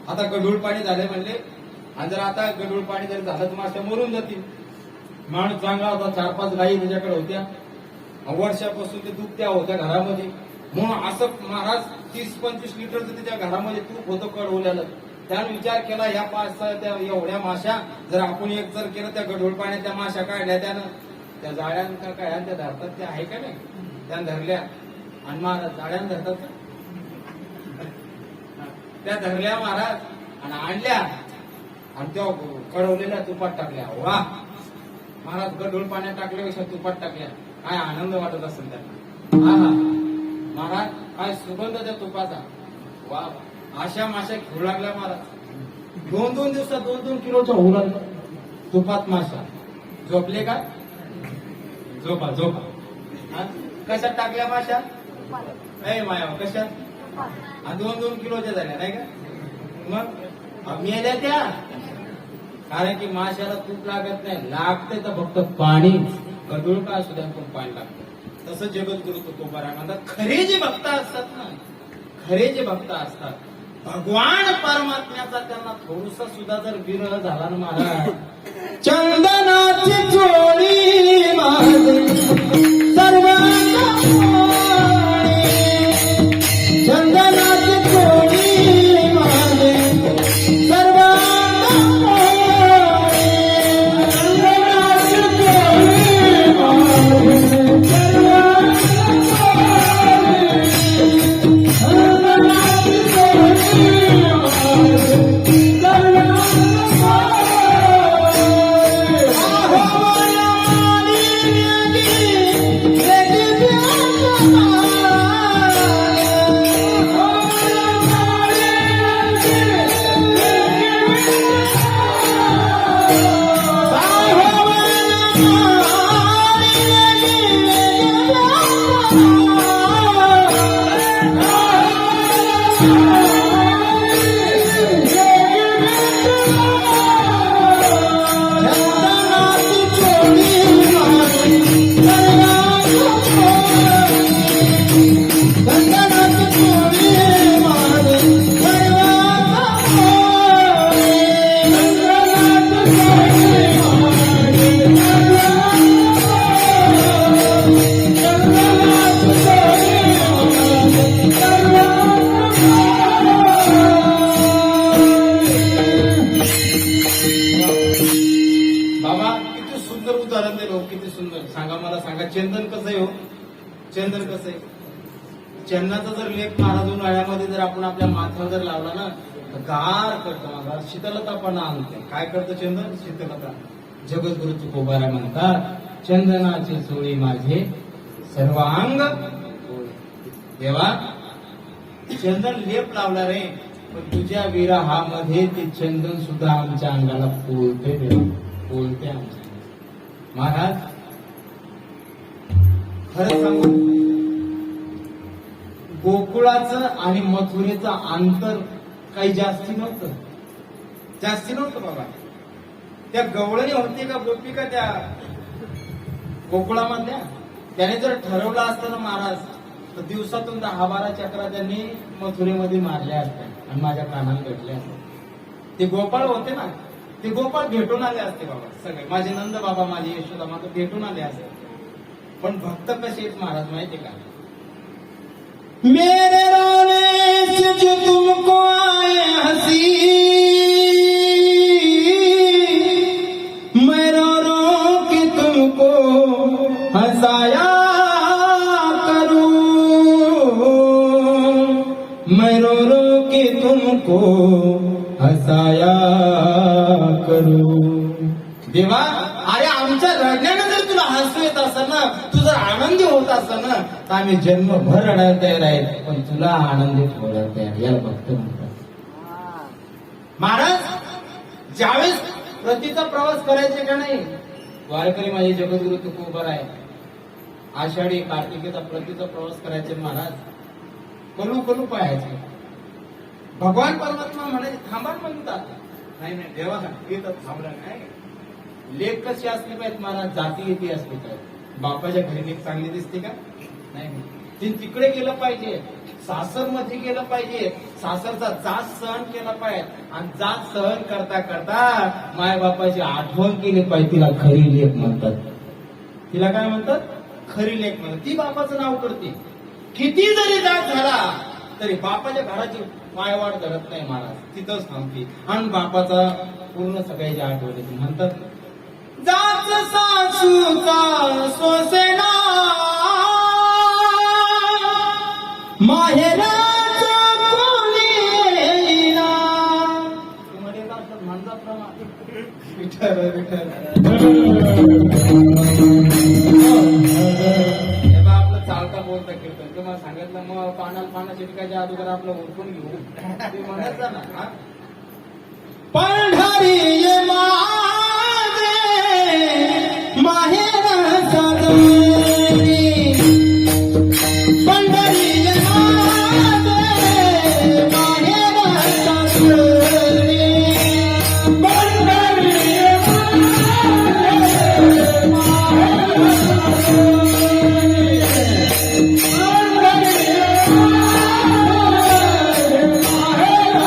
आता गढूळ पाणी झाले म्हणले, आणि जर आता गढूळ पाणी जर झालं तर मासे मरून जातील. माणूस चांगला होता, 4-5 गायी त्याच्याकडे होत्या, वर्षापासून ते दूध त्या होत्या घरामध्ये. म्हणून असं महाराज 30-25 लिटरचं त्याच्या घरामध्ये तूप होतं कळवल्याला. त्याने विचार केला, ह्या 5-6 त्या एवढ्या माशा जर आपण एक जर केलं, त्या गढूळ पाण्यात त्या माशा काढल्या, त्यानं त्या जाळ्यांका काय त्या धरतात, त्या आहे का नाही, त्या धरल्या आणि महाराज जाळ्यान धरतात का? त्या धरल्या महाराज आणि आणल्या आणि त्या कळवलेल्या तुपात टाकल्या. वा महाराज, गढूळ पाण्यात टाकल्यापेक्षा तुपात टाकल्या, काय आनंद वाटत असेल त्यांना. हा महाराज, काय सुगंध त्या तुपाचा. वा, अशा माशा घेऊ लागल्या महाराज. 2-2 दिवसात 2-2 किलोच्या होऊ लागल्या तुपात माशा. झोपले का? झोपा झोपा. कशात टाकल्या माशा? नाही माया, कशात? 2-2 किलोच्या झाल्या नाही का? मग मेल्या त्या. कारण की माशाला तूप लागत नाही, लागते तर फक्त पाणी. गढूळ का असू द्या, पण पाणी लागतं. तसं जगद्गुरु तुकोबाराय म्हणतात, खरे जे भक्त असतात ना, खरे जे भक्त असतात भगवान परमात्म्याचा त्यांना थोडसा सुद्धा जर विरह झाला ना महाराज, चंदनाची चोळी माझे सर्वांग मोळे. चंदनाची चोळी माझे सर्वांग मोळे. चंदनाची चोळी माझे सर्वांग मोळे. चंदनाची चोळी माझे सर्वांग चंदन कसं आहे हो? चंदन कसं आहे? चंदनाचा जर लेप महाराज उन्हाळ्यामध्ये जर आपण आपल्या माथ्यावर जर लावला ना तर गार करतो महाराज, शीतलतापणा आणते. काय करतं चंदन? शीतलता. जगद्गुरु तुकोबारा म्हणतात चंदनाची चोळी माझे सर्वांग ओळे. देवा चंदन लेप लावला रे, पण तुझ्या विरहामध्ये ते चंदन सुद्धा आमच्या अंगाला पोळते देवा, पोळते आमच्या. महाराज खरं सांगू, गोकुळाचं आणि मथुरेचं अंतर काही जास्ती नव्हतं बाबा. त्या गवळणी होते का गोपिका त्या गोकुळामधल्या, त्याने जर ठरवलं असतं ना महाराज तर दिवसातून 10-12 चक्रा त्यांनी मथुरेमध्ये मारल्या असत्या आणि माझ्या कानात भेटल्या असत्या. ते गोपाळ होते ना, ते गोपाळ भेटून आले असते बाबा सगळे. माझे नंद बाबा, माझे यशोदा माता भेटून आले असते. पण भक्त कसे आहेत महाराज माहिती का? मेरे रोने से जो तुमको आए हंसी, मैं रो रो के तुमको हंसाया करूं. मैं रो रो के तुमको हंसाया करूं. देवा अरे आमच्या रडण्यानं जर तुला हसू येत असं ना, तू जर आनंदी होत असं ना, तर आम्ही जन्मभर रडायला तयार आहे, पण तुला आनंदी ठेवायला तयार. याला भक्त म्हणतात. महाराज ज्यावेळेस प्रतीचा प्रवास करायचे का नाही, वारकरी माझे जगद्गुरु तुकोबार आहे, आषाढी कार्तिकेचा प्रतीचा प्रवास करायचे महाराज, कलू पाहायचे. भगवान परमात्मा म्हणायचे थांबा म्हणतात. नाही देवा इथं थांबला नाही. लेख कशी असली पाहिजे महाराज, जाती येते असली पाहिजे. बापाच्या घरी लेख चांगली दिसते का? नाही. ती तिकडे गेलं पाहिजे, सासर मध्ये गेलं पाहिजे, सासरचा जाच सहन केला पाहिजे, आणि जाच सहन करता करता माय बापाची आठवण केली पाहिजे. तिला खरी लेख म्हणतात. तिला काय म्हणतात? खरी लेख म्हणतात. ती बापाचं नाव करते. किती जरी जात झाला तरी बापाच्या घराची पायवाट धरत नाही महाराज, तिथंच थांबते. आणि बापाचा पूर्ण सगळ्याची आठवण येते. म्हणतात जाच सासूचा सोसेना, माहेराचा कोणी येईना. म्हणतात ना विठ्ठल विठ्ठल. आपलं चालता बोलता कीर्तन तुम्हाला सांगितलं, मग पाना चिटकाच्या अगोदर आपलं ओळखून घेऊ ते म्हणायचं ना. पंढरी ये माझे माहेराचा जोडी, पंढरी ये माझे माहेराचा जोडी, पंढरी ये माझे माहेराचा जोडी, पंढरी ये माझे माहेराचा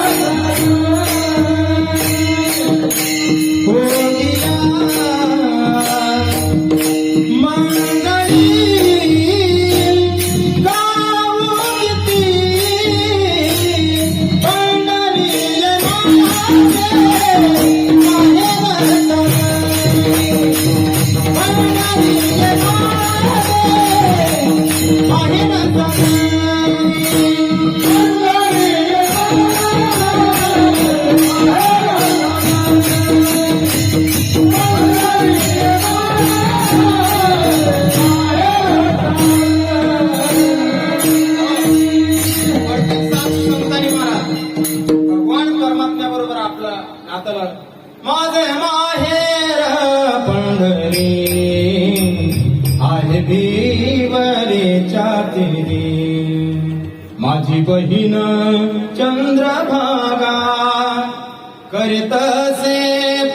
भिवरेच्या तेरी माझी बहीण चंद्रभागा करीतसे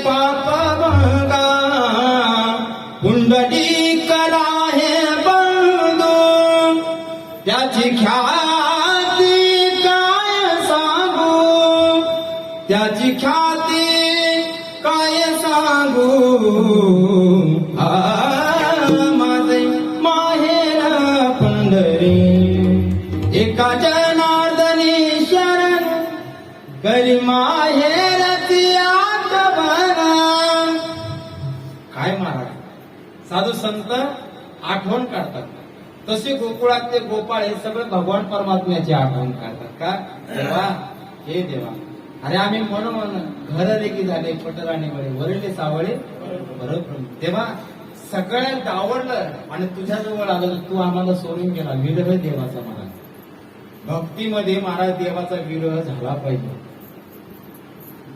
पाप भंगा कुंडली कला हे बंधू त्याची ख्याती काय सांगू त्याची ख्याती काय सांगू माझे माहेर पंढरी एका जनार्दनी शरण करी माहेरची आठवण. काय महाराज, साधू संत आठवण काढतात तसे गोकुळातले गोपाळ हे सगळे भगवान परमात्म्याची आठवण काढतात. का देवा, हे देवा, अरे आम्ही म्हणून घर रेगी झाले पटराणी वळे वरले सावळे बरोबर. तेव्हा सगळ्यांत आवडलं आणि तुझ्याजवळ आलं, तू आम्हाला सोडून गेला. विरह देवाचा महाराज, भक्तीमध्ये महाराज देवाचा विरह झाला पाहिजे.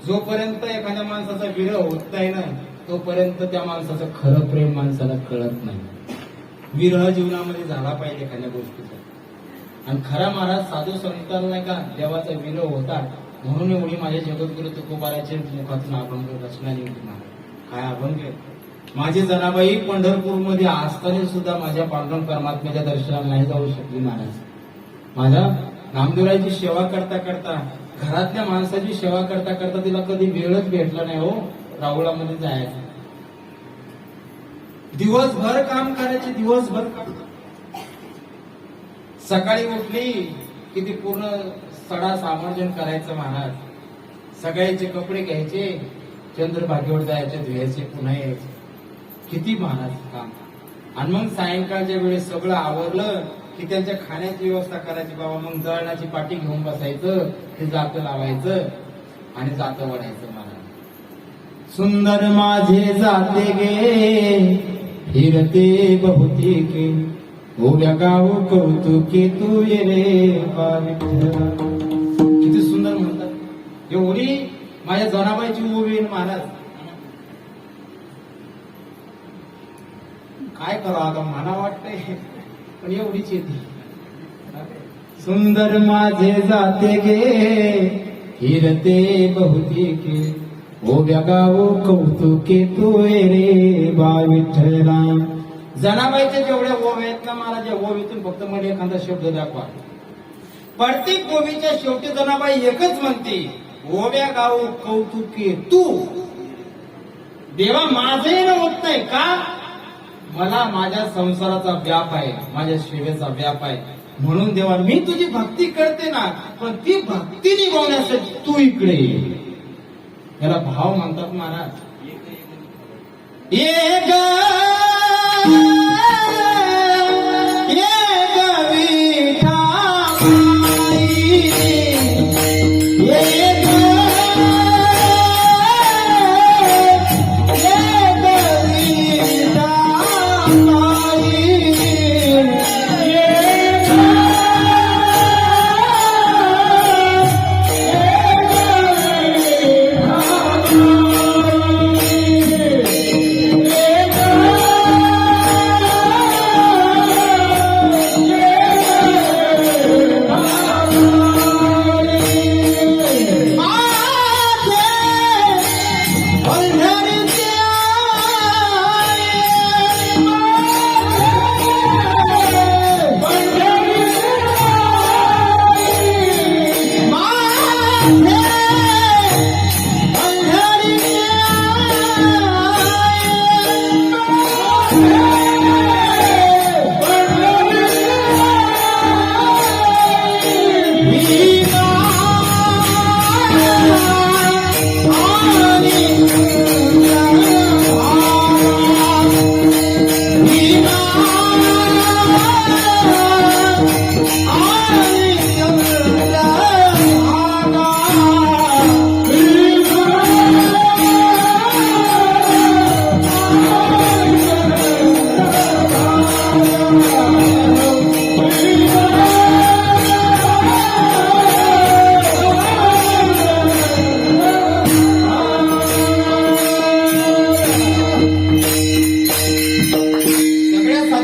जोपर्यंत एखाद्या माणसाचा विरह होत नाही ना, तोपर्यंत त्या माणसाचं खरं प्रेम माणसाला कळत नाही. विरह जीवनामध्ये झाला पाहिजे एखाद्या गोष्टीचा. आणि खरा महाराज साधू संतांना नाही का देवाचा विरह होता, म्हणून एवढी माझ्या जगद्गुरु तुकोबाराच्या मुखातून अभंग रचना निघली. महाराज काय अभंग आहे. माझी जनाबाई पंढरपूरमध्ये असताना सुद्धा माझ्या पांडुरंग परमात्म्याच्या दर्शनाला नाही जाऊ शकली. महाराज माझ्या नामदेवराची सेवा करता करता, घरातल्या माणसाची सेवा करता करता तिला कधी वेळच भेटला नाही हो राहुळामध्ये जायचं. दिवसभर काम करायचे, दिवसभर काम. सकाळी उठली की ती पूर्ण सडा सामर्जन करायचं. महाराज सगळ्यांचे कपडे घ्यायचे, चंद्रभागेवर जायचे, धुयायचे, पुन्हा यायचे. किती महाराज काम. आणि मग सायंकाळच्या वेळेस सगळं आवरलं की त्यांच्या खाण्याची व्यवस्था करायची. बाबा मग जळणाची पाटी घेऊन बसायचं, ते जातं लावायचं आणि जातं वाढायचं. महाराज सुंदर माझे जाते गे फिरते बहुतेके ओव्या गाव कौतुके तू ये रे विठ्ठला. किती सुंदर म्हणतात. एवढी माझ्या जनाबाईची ओवी महाराज. काय करावं आता, मला वाटतंय पण एवढीच येते. सुंदर माझे जाते गे फिरते बहुतेके ओव्या गाव कौतुके तू ये रे विठ्ठला. जनाबाईच्या जेवढ्या ओव्या आहेत ना महाराज, या ओवीतून फक्त मला एखादा शब्द दाखवा. प्रत्येक ओवीच्या शेवटी जनाबाई एकच म्हणते, ओव्या गाव कौतुके तू. देवा माझे न होत नाही का, मला माझ्या संसाराचा व्याप आहे, माझ्या सेवेचा व्याप आहे. म्हणून देवा मी तुझी भक्ती करते ना, पण ती भक्ती निभावण्यासाठी तू इकडे ये. याला भाव म्हणतात महाराज. ये ग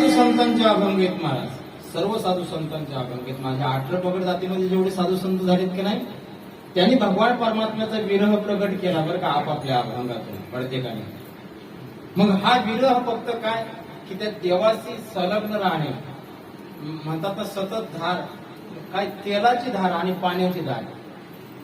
साधू संतांचे अभंग आहेत महाराज, सर्व साधू संतांचे अभंग आहेत. माझ्या 18 पगड जातीमध्ये जेवढे साधू संत झालेत की नाही, त्यांनी भगवान परमात्म्याचा विरह प्रकट केला बरं का आपापल्या अभंगातून प्रत्येकाने. मग हा विरह फक्त काय की त्या देवाशी संलग्न राहणे, म्हणतात ना सतत धार, काय तेलाची धार आणि पाण्याची धार.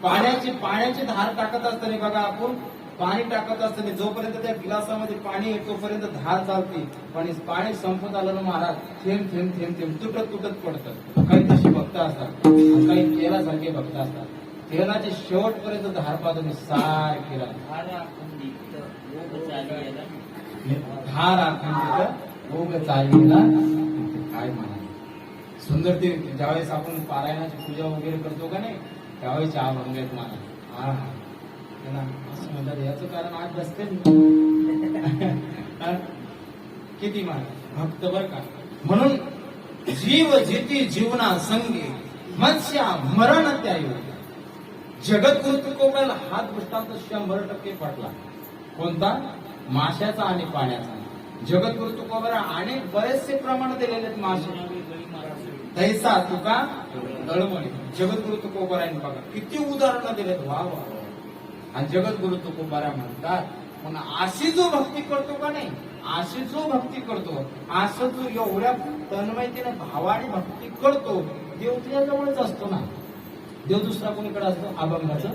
पाण्याची धार टाकत असताना बघा आपण पाणी टाकत असताना जोपर्यंत त्या गिलासामध्ये पाणी आहे तोपर्यंत धार चालते, पण पाणी संपत आलं ना महाराज, थेंब थेंब थेंब थेंब तुटत पडतं. काही तशी भक्त असतात आणि काही तेलासारखे भक्त असतात. तेलाच्या शेवटपर्यंत धार पाहतो सारखी राहते. धार अखंडित ओघ चाललेला. काय म्हणा सुंदर ते ज्यावेळेस आपण पारायणाची पूजा वगैरे करतो का नाही, त्यावेळेस अभंग आहेत मला. असं म्हणतात याचं कारण आज बसते किती मान भक्त बर का. म्हणून जीव जिती जीवना संगे मत्स्या मरण त्यायो. जगद्गुरु तुकोबाला हा दृष्टांत 100% पटला. कोणता? माशाचा आणि पाण्याचा. जगद्गुरु तुकोबाला अनेक बरेचसे प्रमाण दिलेले आहेत मासे. तैसा तुका दळमणी. जगद्गुरु तुकोबारायने बघा किती उदाहरणं दिलेत. वा वा. आणि जगद्गुरु तुकोबारा म्हणतात पण अशी जो भक्ती करतो का नाही, अशी जो भक्ती करतो, असं जो एवढ्या तन्मयतेने भावाने भक्ती करतो, देव तुझ्याजवळच असतो ना. देव दुसरा कोणीकडे असतो? अभंगाचं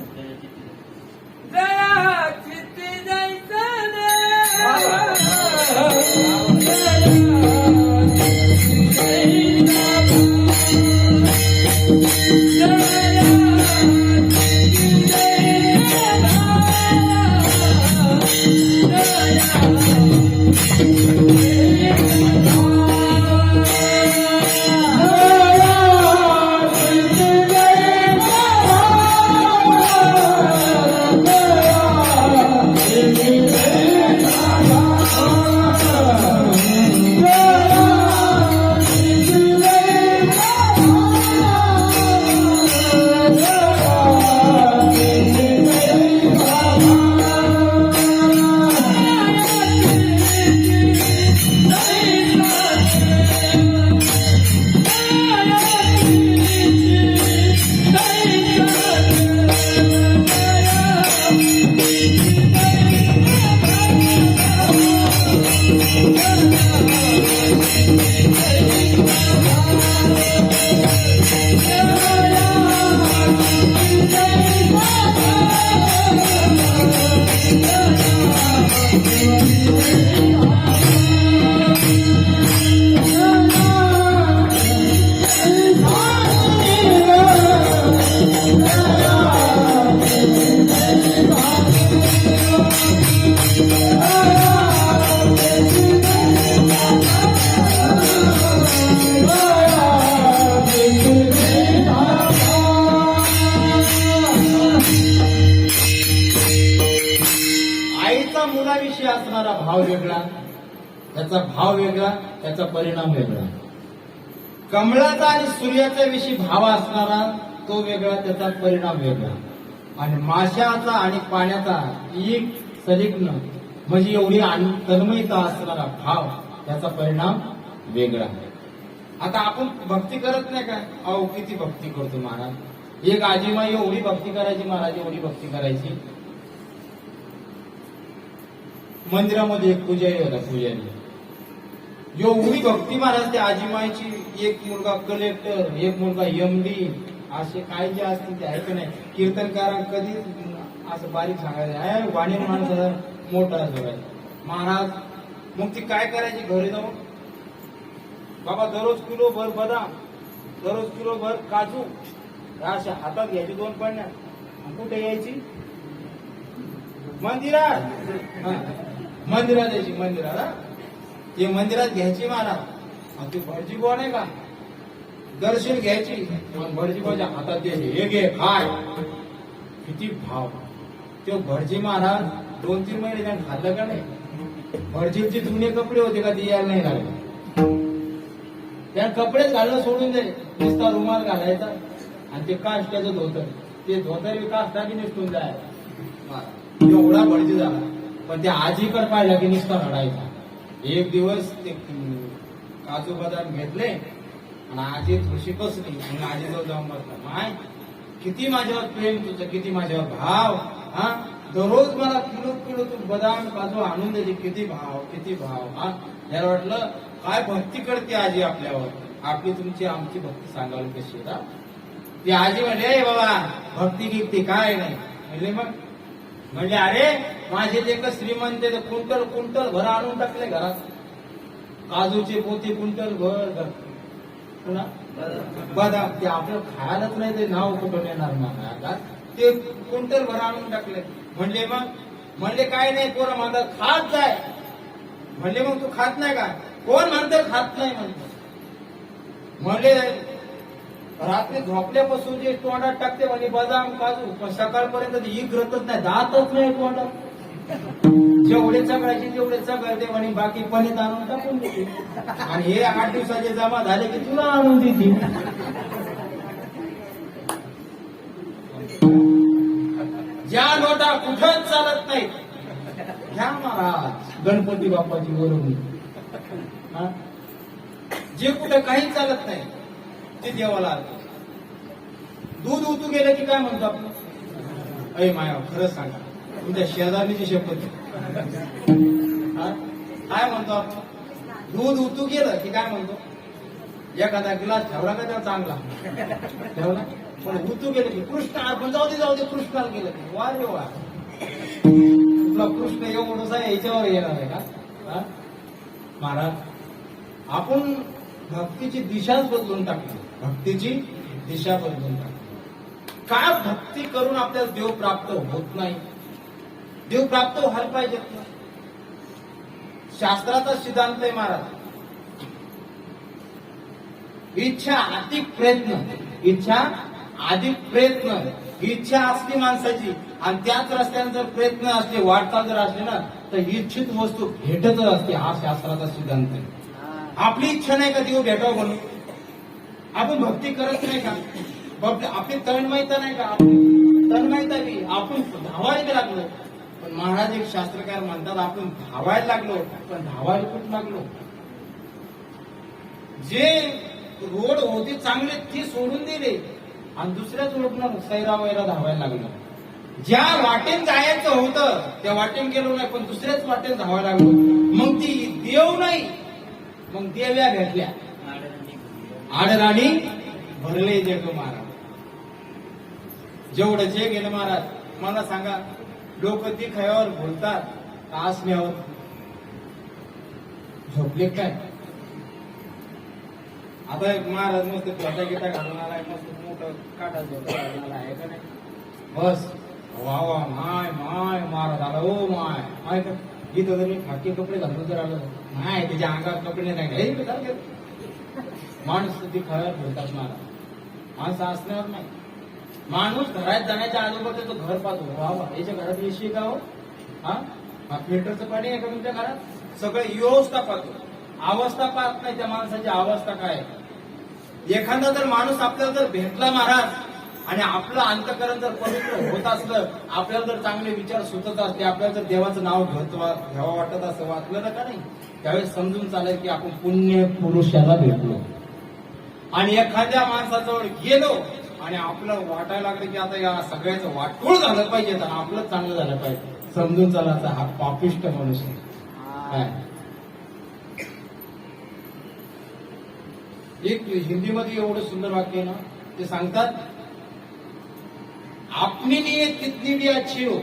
मुलाविषयी असणारा भाव वेगळा, त्याचा भाव वेगळा, त्याचा परिणाम वेगळा. कमळाचा आणि सूर्याच्या विषयी भाव असणारा तो वेगळा, त्याचा परिणाम वेगळा. आणि माशाचा आणि पाण्याचा एक संलग्न म्हणजे एवढी तन्मयता असणारा भाव, त्याचा परिणाम वेगळा. आता आपण भक्ती करत नाही काय? अहो किती भक्ती करतो महाराज. एक आजीमाई एवढी भक्ती करायची महाराज, एवढी भक्ती करायची. मंदिरामध्ये एक पुजारी होता, पुजारी एवढी भक्ती महाराज त्या आजीमाईची. एक मुलगा कलेक्टर, एक मुलगा MD, असे काय जे असतील ते ऐक नाही. कीर्तनकार कधी असं बारीक सांगायचं, वाणी माणसाचा मोठा असं महाराज. मग ती काय करायची घरी जाऊन, बाबा दररोज किलो भर बदाम, दररोज किलो भर काजू अशा हातात घ्यायची 2 पडण्या. कुठे यायची? मंदिरात यायची. मंदिरात ते मंदिरात घ्यायची महाराज. ती भटजी बुवा नाही का, दर्शन घ्यायची, भटजी बुवाच्या हातात द्यायची, हे घे खाय. किती भाव. तो भटजी महाराज 2-3 महिने त्याने खाल्लं का नाही. भटजीचे जुने कपडे होते का ते यायला नाही लागले. त्या कपडेच घालणं सोडून दे, नुसता रुमाल घालायचा आणि ते काष्टाचं धोतर, ते धोतर काष्टाची निसटून जाय. एवढा भटजी झाला. पण त्या आजीकडे पाहिला की नुसता रडायचा. एक दिवस ते काजू बदाम घेतले आणि आजी थोशी बसली आणि आजीजवळ जाऊन बसला. माय किती माझ्यावर प्रेम तुझं, किती माझ्यावर भाव. हा दररोज मला किलो किलो तू बदाम काजू आणून द्यायची. किती भाव, किती भाव. हा याला वाटलं काय भक्ती करते आजी आपल्यावर. आपली तुमची आमची भक्ती सांगावी कशी आहे. ती आजी म्हणले "ए बाबा भक्ती गिक्ती काय नाही." म्हणले अरे माझे ते श्रीमंत आहे, कुंटल कुंटल भर आणून टाकले घरात. काजूचे पोते कुंटल भर पुन्हा बदाम ते आपल्याला खायलाच नाही, ते नाव कुठून येणार ना, ते कुंटल भर आणून टाकले. म्हणले काय नाही पोरं म्हणतात खात जाय. म्हणले मग तू खात नाही का. कोण म्हणतं खात नाही म्हणतो. म्हणले रात्री झोपल्यापासून जे तोंडात टाकते म्हणजे बदाम काजू, पण सकाळपर्यंत इगरतच नाही, दातच नाही तोंडात. जेवढे चगळायचे तेवढे चगळते म्हणे, बाकी पणीत आणून टाकून देते. आणि हे 8 दिवसाचे जमा झाले की तुला आणून देते. ज्या नोटा कुठंच चालत नाही घ्या महाराज गणपती बाप्पाची बरोबर. जे कुठं काही चालत नाही ते देवाला अर्पण. दूध उतू गेलं की काय म्हणतो आपण. अय माया खरंच सांगा तुमच्या शेजारणीची शपथ काय म्हणतो आपण. दूध उतू गेलं की काय म्हणतो. एखादा गिलास ठेवला का त्या चांगला ठेवला, पण उतू गेलं की कृष्ण अर्पण. जाऊ दे कृष्णाला गेलं की वा रे वा. तुला कृष्ण एवढंच आहे याच्यावर येणार आहे का. महाराज आपण भक्तीची दिशाच बदलून टाकली. भक्तीची दिशा बदलून टाकली. काय भक्ती करून आपल्याला देव प्राप्त होत नाही. देव प्राप्त व्हायला पाहिजेत ना. शास्त्राचा सिद्धांत आहे महाराज. इच्छा अधिक प्रयत्न, इच्छा अधिक प्रयत्न. इच्छा असली माणसाची आणि त्याच रस्त्याने जर प्रयत्न असले, वाटचाल जर असले ना, तर इच्छित वस्तू भेटतच असते. हा शास्त्राचा सिद्धांत आहे. आपली इच्छा नाही का देव भेटावं म्हणून. आपण भक्ती करत नाही का. आपली तन्मयता नाही का. आपली तन्मयता बी आपण धावायला लागलो. पण महाराज एक शास्त्रकार म्हणतात आपण धावायला लागलो, पण धावायला कुठं लागलो. जे रोड होते चांगले ते सोडून दिले आणि दुसऱ्याच रोडनं सैरा वैरा धावायला लागलो. ज्या वाटेन जायचं होतं त्या वाटेन गेलो नाही, पण दुसऱ्याच वाटेन धावायला लागलो. मग ती देव नाही, मग देव्या भेटल्या. आडराणी भरले जग महाराज. जेवढं जे गेलं महाराज. मला सांगा लोक ती खयावर बोलतात आसम्यावर झोपले काय. आता महाराज मस्त फेटा गिटा घालून आलाय, मस्त मोठं काटा घालून आला आहे का नाही. बस वा वा माय माय महाराज आला. ओ माय माय इथं जर मी खाकी कपडे घालून जर आलं नाही, त्याच्या अंगात कपडे नाही. माणूस ती खयावर बोलतात महाराज. माणसं असण्यावर नाही. माणूस घरात जाण्याच्या अगोदर त्याचं घर पाहतो. वा वा याच्या घरात एसी का हो. हा फिल्टरचं पाणी आहे का तुमच्या घरात. सगळं व्यवस्था पाहतो, अवस्था पाहत नाही त्या माणसाची अवस्था काय. एखादा जर माणूस आपल्याला जर भेटला महाराज आणि आपलं अंतकरण जर पवित्र होत असलं, आपल्याला जर चांगले विचार सुचत असले, आपल्याला जर देवाचं नाव घ्यावं वाटत असं वाटलं ना का नाही, त्यावेळेस समजून चालेल की आपण पुण्य पुरुषाला भेटलो. आणि एखाद्या माणसाजवळ गेलो आणि आपलं वाटायला लागलं की आता या सगळ्याचं वाटोळ झालं पाहिजे आणि आपलं चांगलं झालं पाहिजे, समजून चालायचा हा पापिष्ट मनुष्य काय. एक हिंदीमध्ये एवढं सुंदर वाक्य आहे ना, ते सांगतात अपनी नीयत कितनी भी अच्छी हो.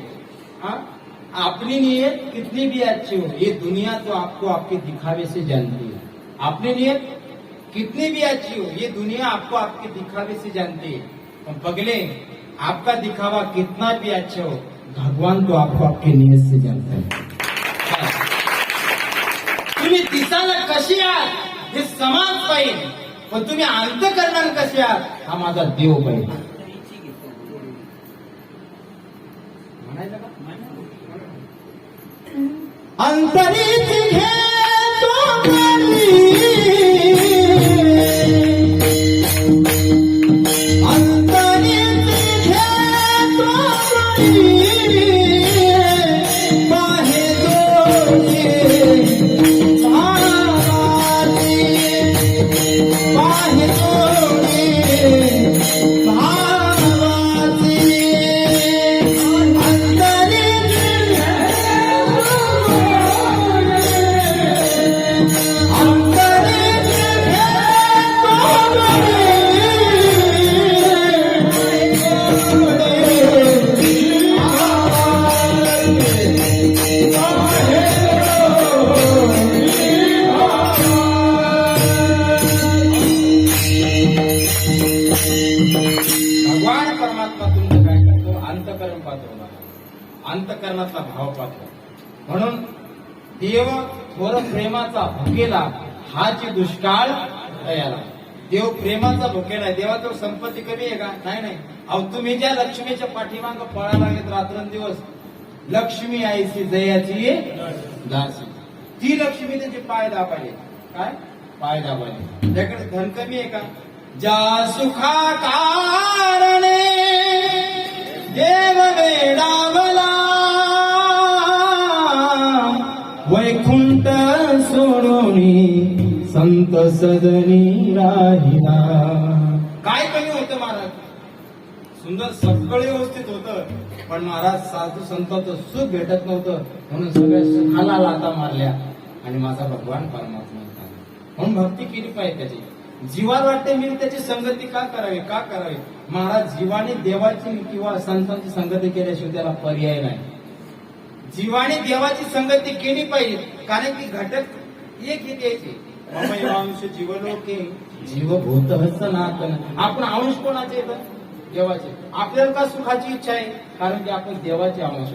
अपनी नीयत कितनी भी अच्छी हो, ये दुनिया तो आपको आपके दिखावे से जानती है. अपनी नीयत कितनी भी अच्छी हो, ये दुनिया आपको आपके दिखावे से जानती है. पण पगले आपका दिखावा कितना भी अच्छा हो, भगवान तो आपको आपके नियत से जानता है. तुम्ही दिसायला कशी आहात हे समाज पाहिजे, पण तुम्ही अंतःकरणाने कसे आहात हा माझा देव पाहिजे. म्हणायचं का अंतरीत घेतो अंतकरणातला भाव पाहतो. म्हणून देव थोर प्रेमाचा भुकेला हाची दुष्काळ तयार आहे. देव प्रेमाचा भुकेला आहे. देवाचं संपत्ती कमी आहे का? नाही. अहो तुम्ही ज्या लक्ष्मीच्या पाठीमाग पळायला लागेल रात्रंदिवस, लक्ष्मी आईची जयाची दासी, ती लक्ष्मी त्याचे पाय दाबाले. काय पाय दाबाले? त्याकडे धन कमी आहे का? ज्या सुखा कारणे देव वेडावला, वैकुंठ सोडून संत सदनी राहिला. काय कमी होतं महाराज? सुंदर सगळं व्यवस्थित होतं, पण महाराज साधू संतांचं सुख भेटत नव्हतं, म्हणून सगळ्या सुखाला लाथा मारल्या आणि माझा भगवान परमात्मा होता. म्हणून भक्ती केली पाहिजे त्याची. जीवाला वाटते मी त्याची संगती का करावी? महाराज जीवाने देवाची किंवा संतांची संगती केल्याशिवाय त्याला पर्याय नाही. जीवाने देवाची संगती केली पाहिजे, कारण की घटक एक हे द्यायचे. मम एवांश जीवलोके जीवभूत सनातन. आपण अंश कोणाचे येतं? देवाचे. आपल्याला का सुखाची इच्छा आहे? कारण की आपण देवाचे अंश.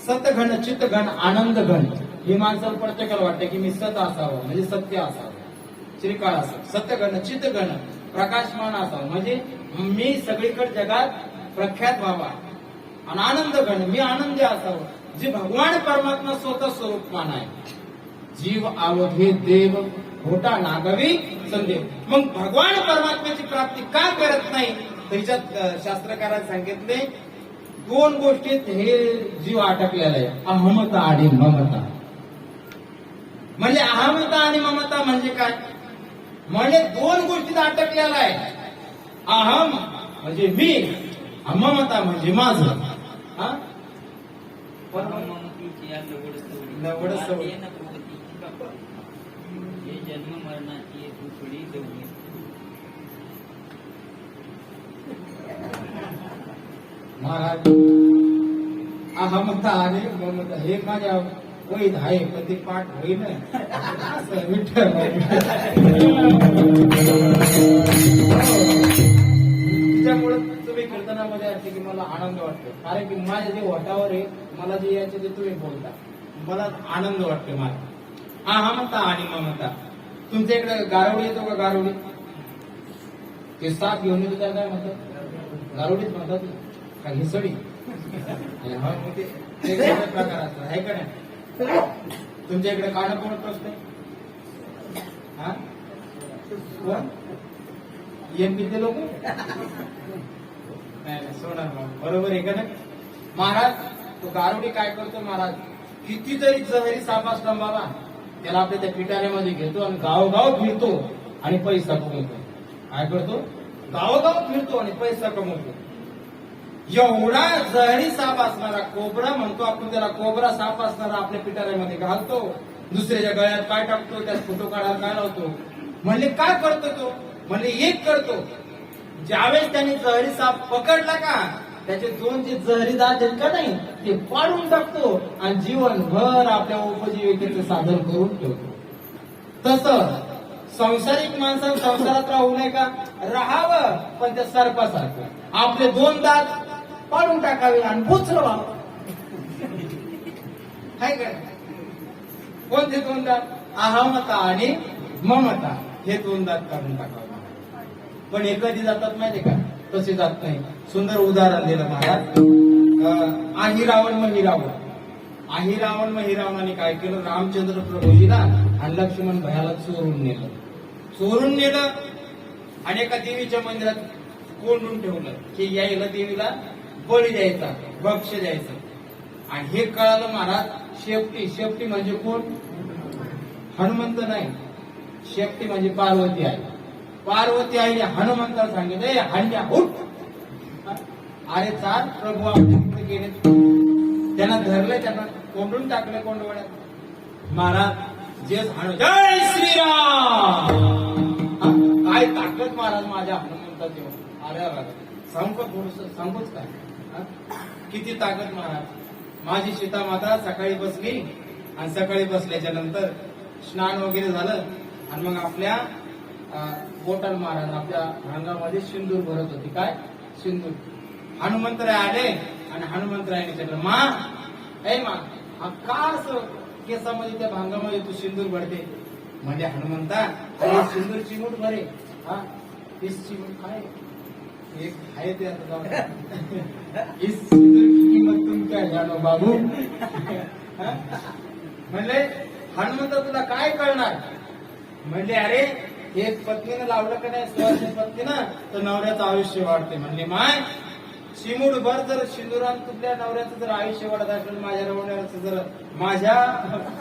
सतघन, चित्तघन, आनंद घन ही माणसाला प्रत्येकाला वाटते की मी सत असावं म्हणजे सत्य असावं, श्रीकाळ असावं. सत्यघन, चित्तघन, प्रकाशमान असावं म्हणजे मी सगळीकडे जगात प्रख्यात व्हावा. आणि आनंद घन, मी आनंदी असावं, जे भगवान परमात्मा स्वतः स्वरूपमान आहे. जीव आवघे देव खोटा नागवी संदेव. मग भगवान परमात्म्याची प्राप्ती का करत नाही? त्याच्यात शास्त्रकारांनी सांगितले दोन गोष्टीत हे जीव अटकलेला आहे, अहमता आणि ममता. म्हणजे अहमता आणि ममता म्हणजे काय? म्हणजे दोन गोष्टीत अटकलेला आहे. अहम म्हणजे मी, ममता म्हणजे माझं. हा नवड सवय जन्म मरणाची तुकडी दौडी. महाराज अहमता आणि ममता हे माझ्या वैध आहे, पण ते पाठ होईल असं विठ्ठल. तिच्यामुळे तुम्ही कीर्तनामध्ये असते की मला आनंद वाटतो, कारण की माझ्या जे ओठावर आहे मला जे याचे ते तुम्ही बोलता, मला आनंद वाटतो. मला अहमता आणि ममता. तुमच्या इकडे गारवडी येतो का? गारवडी ते साप घेऊन येतो त्याला काय म्हणतात? गारवडीच म्हणतात का? हिसडी. हा मग ते प्रकाराचं आहे का नाही? तुमच्या इकडे कान कोण असते? हा कोण? एमपीचे लोक नाही सोडा. बरोबर आहे का नाही? महाराज तो गारवडी काय करतो? महाराज कितीतरी जहरी साप असला बाबा, त्याला आपल्या त्या पिटाऱ्यामध्ये घेतो आणि गावगाव फिरतो आणि पैसा कमवतो. काय करतो? गावगाव फिरतो आणि पैसा कमवतो. एवढा जहरी साप असणारा कोबरा म्हणतो आपण त्याला, कोबरा साप असणारा आपल्या पिटाऱ्यामध्ये घालतो, दुसऱ्याच्या गळ्यात काय टाकतो, त्यात फोटो काढायला काय लावतो. म्हणले काय करतो तो? म्हणले एक करतो, ज्यावेळेस त्याने जहरी साप पकडला का त्याचे दोन जे जहरी दात आहेत का नाही ते पाडून टाकतो आणि जीवनभर आपल्या उपजीविकेचं साधन करून ठेवतो. तसं संसारिक माणसानं संसारात राहू नये का? राहावं, पण त्या सर्पासारखं आपले दोन दात पाडून टाकावे आणि बुचलं व्हावं. हाय काय? कोणते दोन दात? अहमता आणि ममता हे दोन दात काढून टाकावे. पण हे कधी जातात माहितीये का? तसे जात नाही. सुंदर उदाहरण दिलं महाराज. आही रावण मही रावण. आही रावण मही रावणाने काय केलं? रामचंद्र प्रभूजीला आणि लक्ष्मण भयाला चोरून नेलं आणि एका देवीच्या मंदिरात कोंडून ठेवलं की यायला देवीला बळी द्यायचा, भक्ष द्यायचं. आणि हे कळालं महाराज. शेपटी म्हणजे कोण? हनुमंत नाही, शेपटी म्हणजे पार्वती आहे. पार्वती आईने हनुमंताला सांगितलं, हन्या उठ. अरे चाल, प्रभू आपले गेले. त्यांना धरलं, त्यांना कोंडून टाकलं कोंडवड्यात. महाराज जे जय श्रीराम. काय ताकद महाराज माझ्या हनुमंतात येऊन. अरे सांगू थोडस, सांगूच काय? किती ताकद महाराज. माझी सीता माता सकाळी बसली आणि सकाळी बसल्याच्या नंतर स्नान वगैरे झालं आणि मग आपल्या बोटाल महाराज आपल्या अंगामध्ये सिंदूर भरत होती. काय सिंदूर? हनुमंतराय आले आणि हनुमंतरायाने विचारलं, मा ऐ मा, हा का असं केसामध्ये त्या भांगामध्ये तू सिंदूर भरते? म्हणजे हनुमंता, अरे सिंदूर चिमूट भरे. हा इस चिमूट काय एक आहे ते आता जाऊ द्या. इस सिंदूर की किंमत तुम क्या जानो बाबू. हा? म्हणले हनुमंता तुला काय कळणार? म्हणजे अरे हे पत्नीनं लावलं का नाही सुवासिनी पत्नीनं तर नवऱ्याचं आयुष्य वाढते. म्हणले माय चिमूटभर जर सिंदुरान तुझ्या नवऱ्याचं जर आयुष्य वाढत असेल, माझ्या नवऱ्याचं जर, माझ्या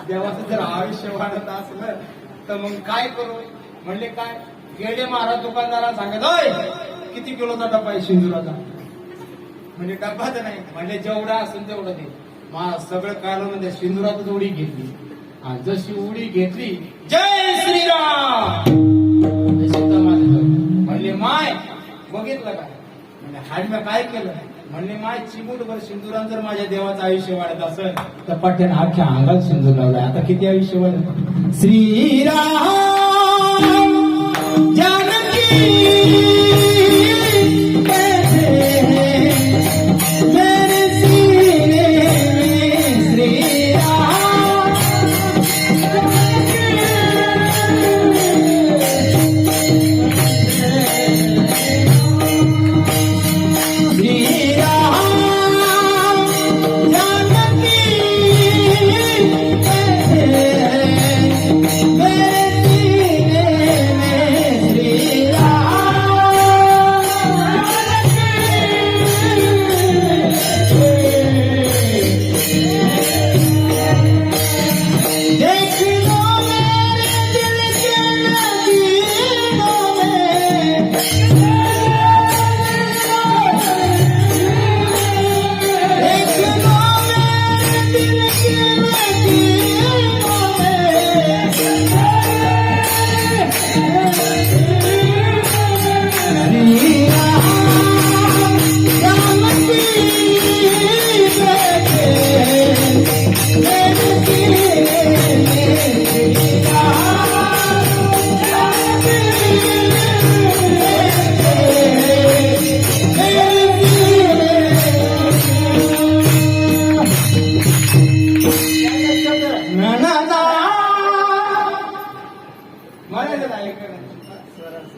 देवाचं जर आयुष्य वाढत असलं तर मग काय करू? म्हणले काय? गेले महाराज दुकानदाराला सांगत, होय किती किलोचा डब्बा आहे सिंदुराचा? म्हणजे डब्बा तर नाही, म्हणजे जेवढा असेल तेवढं दे. महाराज सगळं काढून म्हणजे सिंदुरातच उडी घेतली. आणि जशी उडी घेतली, जय श्रीराम म्हणले माय बघितलं काय? म्हणजे हाडम्या काय केलं? म्हणले माय चिमूटभर सिंदुरान जर माझ्या देवाचं आयुष्य वाढत असेल तर पट्ट्याने अख्ख्या अंगात सिंदूर लावलाय. आता किती आयुष्य वाढत? श्रीराम जानकी कैसे मेरे सीने में श्रीराम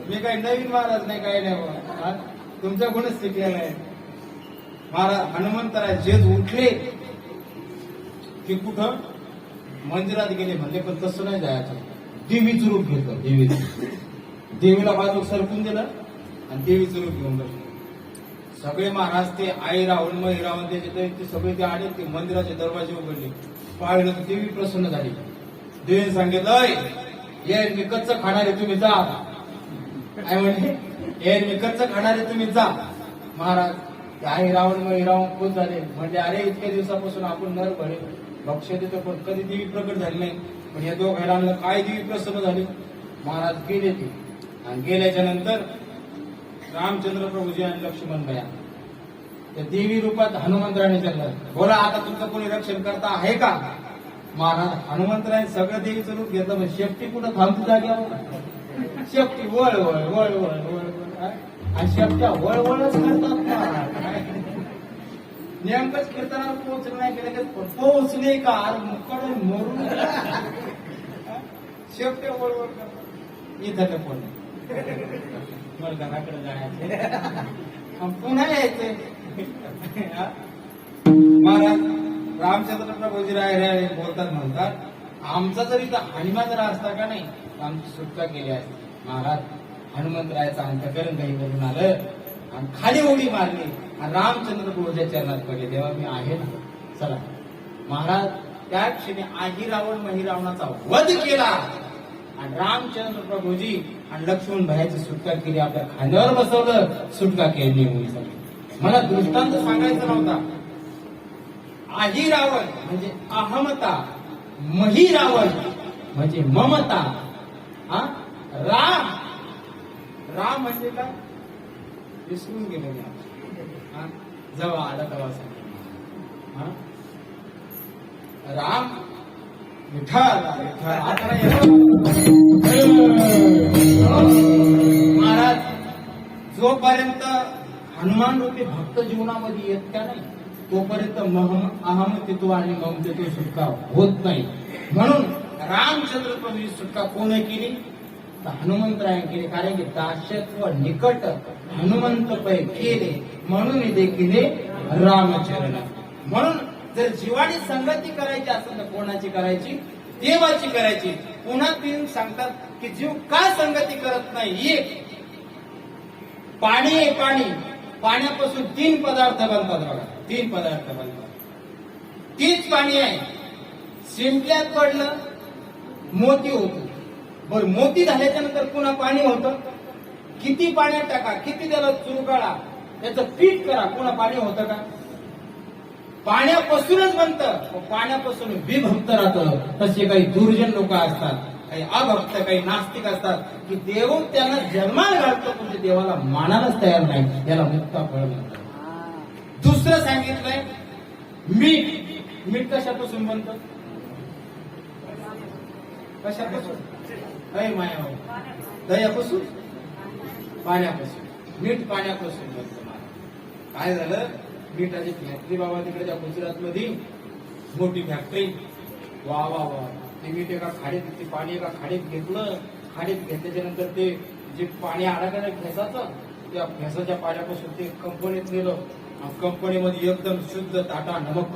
मी काही नवीन महाराज नाही, काही नाही बाबा. तुमच्याकडूनच शिकलेलं आहे. महाराज हनुमंतराय जेच उठले की कुठं मंदिरात गेले. म्हणजे पण तसं नाही जायचं, देवीचं रूप घेतलं. देवीला बाजू सरकून दिलं आणि देवीचं रूप घेऊन बसले. सगळे महाराज ते आई राहून मही राहून ते सगळे ते आले, ते मंदिराचे दरवाजे उघडले. पाहिलं तर देवी प्रसन्न झाली. देवीने सांगितलं, ये मी कच्च खाणारे तुम्ही जा. काय म्हणले? ये मी कच्च खाणारे तुम्ही जा. महाराज आई रावण मग रावण खुश झाले. म्हणजे अरे इतक्या दिवसापासून आपण नर भरे भक्ष्य देतो पण कधी देवी प्रकट झाली नाही. पण या दोघांना आणलं, काय देवी प्रसन्न झाली. महाराज गेले ते. आणि गेल्याच्या नंतर रामचंद्र प्रभूजी आणि लक्ष्मण भया त्या देवी रूपात हनुमंतराने चाललं, बोला आता तुमचं कोणी रक्षण करता आहे का? महाराज हनुमंतराने सगळं देवीचं रूप घेतलं. म्हणजे शेपटी कुठं थांबती जाग्यावर? शेपटी वळ वळ वळ वळ वळ आणि शेपट्या वळवळच करतात महाराज. नेमकंच कीर्तनावर पोहोचलं नाही केलं की पोहोचले का मुकड मोरून शेपट्या वळवळ करतात. इथं कोण मला घराकडे जायचं पुन्हा यायचंय. महाराज रामचंद्र प्रभूजी राय बोलतात, म्हणतात आमचा जर इथं हनुमा जर असता का नाही आमची सुटका केली आहे. महाराज हनुमंतरायाचं अंतकरण काही करून आलं आणि खाली उडी मारली आणि रामचंद्र प्रभूच्या चरणात पडले. तेव्हा मी आहे ना, चला. महाराज त्या क्षणी आही रावण मही रावणाचा वध केला आणि रामचंद्र प्रभूजी आणि लक्ष्मण भाईची सुटका केली. आपल्या खांद्यावर बसवलं, सुटका केली मुलीसाठी. मला दृष्टांत सांगायचा नव्हता. आही रावण म्हणजे अहमता, मही रावण म्हणजे ममता. हा राम राम म्हणजे काय विसरून गेलो मी. जेव्हा आला तेव्हा सांग राम विठ्ठल महाराज जोपर्यंत हनुमान रूपी भक्त जीवनामध्ये येत का नाही तोपर्यंत अहमतित्व आणि ममतेत्व सुटका होत नाही. म्हणून रामचंद्र प्रभू सुटका कोण केली तर हनुमंतराय केली. कारण की दास्यत्व निकट हनुमंत पै केले म्हणून देखील रामचरण. म्हणून जर जीवाने संगती करायची असेल तर कोणाची करायची? देवाची करायची. पुन्हा तीन सांगतात की जीव का संगती करत नाही? एक पाणी आहे. पाण्यापासून 3 पदार्थ बनतात बघा. 3 पदार्थ बनतात. तीच पाणी आहे. शिंपल्यात पडलं मोती होतो. बर मोती झाल्याच्या नंतर पुन्हा पाणी होतं. किती पाण्यात टाका, किती त्याला चुरगाळा, त्याचं पीठ करा, पुन्हा पाणी होतं का? पाण्यापासूनच बनतं. पाण्यापासून विभक्त राहतं. तसे काही दुर्जन लोक असतात, काही अभक्त, काही नास्तिक असतात की देव त्यांना जन्माला घालतो पण ते देवाला मानायलाच तयार नाही. याला मुक्ता फळ म्हणतात. दुसरं सांगितलंय मीठ. मीठ कशापासून बनतं? कशापासून? माया दह्यापासून, पाण्यापासून. मीठ पाण्यापासून बनतं. काय झालं? मिठाची फॅक्टरी बाबा तिकडे त्या गुजरात मध्ये मोठी फॅक्टरी. वा वा वा. ते मीठ एका खाडीत, ते पाणी एका खाडीत घेतलं. खाडीत घेतल्याच्या नंतर ते जे पाणी अडकलं भेसाचं, त्या भेसाच्या पाण्यापासून ते कंपनीत नेलं. कंपनीमध्ये एकदम शुद्ध टाटा नमक.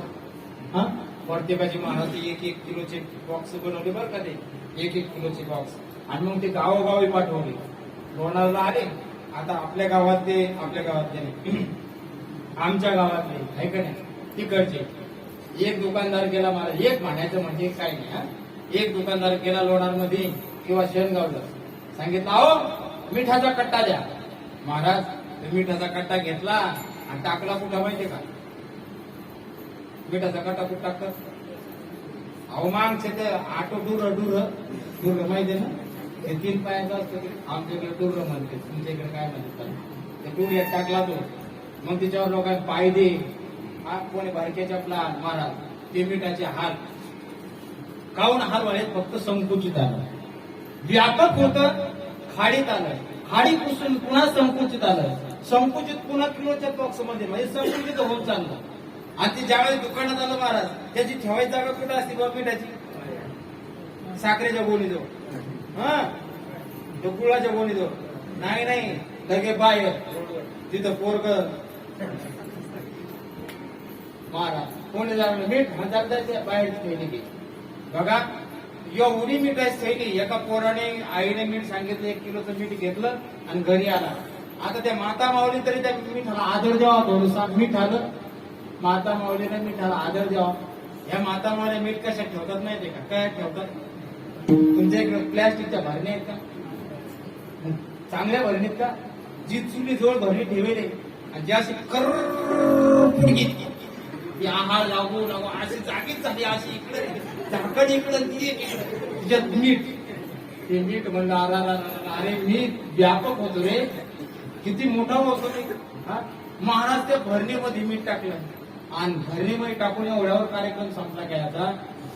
हा प्रत्येकाची महाराज 1-1 किलोचे बॉक्स बनवले बरं का. ते 1-1 किलोचे बॉक्स. आणि मग ते गावोगावी पाठवले. लोणारला आले. आता आपल्या गावातले आमच्या गावातले आहे का नाही तिकडचे. एक दुकानदार गेला. मला एक म्हणायचं म्हणजे काय नाही. हा एक दुकानदार गेला लोणार मध्ये किंवा शेणगावला. सांगितलं अहो मिठाचा कट्टा द्या. महाराज मिठाचा कट्टा घेतला आणि टाकला कुठं माहितीये का? मिठाचा कट्टा कुठं टाकतात? अहो मागचे ते आटो डुर माहितीये ना? ते 3 पायाचं असतं. आमच्याकडे डुर म्हणते, तुमच्याकडे काय म्हणतात? ते डुर टाकला तो. मग त्याच्यावर लोकांनी पाय दे. हा कोणी बारक्याच्या प्लान. महाराज ते मिठाचे हाल काऊन हाल व्हायचे? फक्त संकुचित आलं. व्यापक होतं, खाडीत आलं. खाडी पुसून पुन्हा संकुचित आलं. संकुचित पुन्हा किलोच्या बॉक्स मध्ये, म्हणजे संकुचित होत चाललं. आणि ते ज्यावेळेस दुकानात आलं महाराज, त्याची ठेवायची जागा कुठं असते बघ? मिठाची साखरेच्या गोणीजवळ. हा तो गुळाच्या गोणीजवळ नाही लगे बाहेर तिथं पोरग महाराज कोणी जाणार मीठ हजार बाहेर ठेवली की बघा. एवढी मिठाची थैली एका पोराने आईने मीठ सांगितलं 1 किलोचं मीठ घेतलं आणि घरी आला. आता त्या माता माऊली तरी त्या मिठाला आदर द्यावा. थोडसा मीठ आलं. माता माऊलीने मिठाला आदर द्यावा. या माता माऊली मीठ कशात ठेवतात माहितीये का? काय ठेवतात? तुमच्या इकडे प्लॅस्टिकच्या भरण्या आहेत का? चांगल्या भरणीत का? जी चुली जवळ भरणी ठेवली आणि ज्या अशी की आहार लागू अशी जागीच झाली. अशी इकडे झाकण इकडं तिच्यात मीठ. ते मीठ म्हणलं अरे मी व्यापक होतो रे. किती मोठा होतो रे. महाराज त्या भरणीमध्ये मीठ टाकलं आणि भरणीमध्ये टाकून एवढ्यावर कार्यक्रम संपला गेला.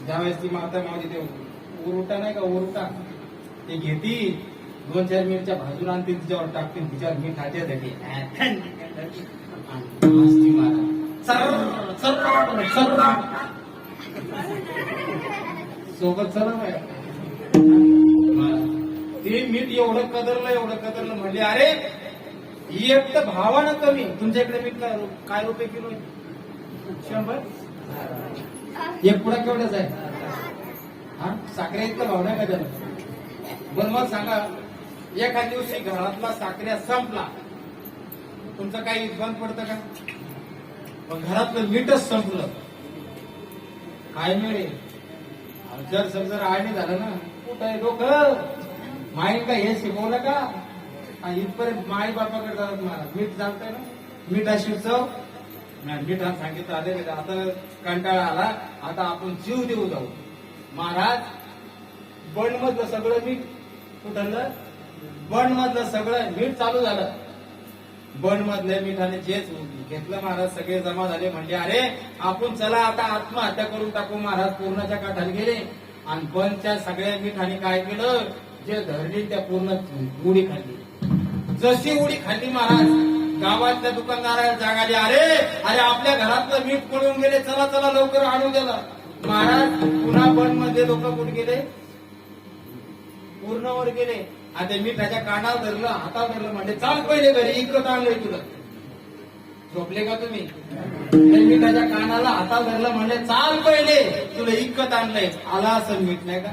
ज्यावेळेस ती माता मावली ते उरुटा नाही का, उरुटा ते घेती 2-4 मिरच्या भाजून आणते तिच्यावर टाकते. तिच्यावर मीठाच्या धडी सोबत सर्व ते मीठ एवढं कदरलं म्हणले अरे एक तर भावानं कमी. तुमच्याकडे मीठ काय रुपये किलो? 100. एक पुढा केवढाच आहे? हा साखरे इतका भाव नाही का त्याला? बरं मग सांगा एका दिवशी घरातला साखऱ्या संपला, तुमचं काही बंद पडतं का? मग घरातलं मीठच संपलं काय मिळेल? जर आळणी झालं ना कुठं आहे डोकं? माई का हे शिकवलं का? इथपर्यंत माई बापाकडे जातात महाराज. मीठ चालतंय ना, मिठाशी चव. मिठा सांगितलं आले आता कंटाळा आला, आता आपण जीव देऊ जाऊ. महाराज बंड मधलं सगळं मीठ कुठलं? बंड मधलं सगळं मीठ चालू झालं. बंड मधल्या मिठाने जेच घेतलं महाराज. सगळे जमा झाले. म्हणजे अरे आपण चला आता आत्महत्या करून टाकू. महाराज पूर्णाच्या काठाला गेले आणि बंदच्या सगळ्या मिठाने काय केलं? जे धरली त्या पूर्ण उडी खाल्ली. जशी उडी खाल्ली महाराज गावातल्या दुकानदाराला जाग आली, अरे अरे आपल्या घरातलं मीठ पडून गेले, चला चला लवकर आणून दिला. महाराज पुन्हा बंद मध्ये लोक कुठे गेले, पूर्ण वर गेले. आता मिठाच्या कानावर धरलं, हातावर धरलं, म्हणजे चाल पहिले घरी, इकत आणलंय तुला. झोपले का तुम्ही? मिठाच्या कानाला हातावर धरलं, म्हणजे चाल पहिले तुला इकत आणलंय. आला असं मीठ नाही का?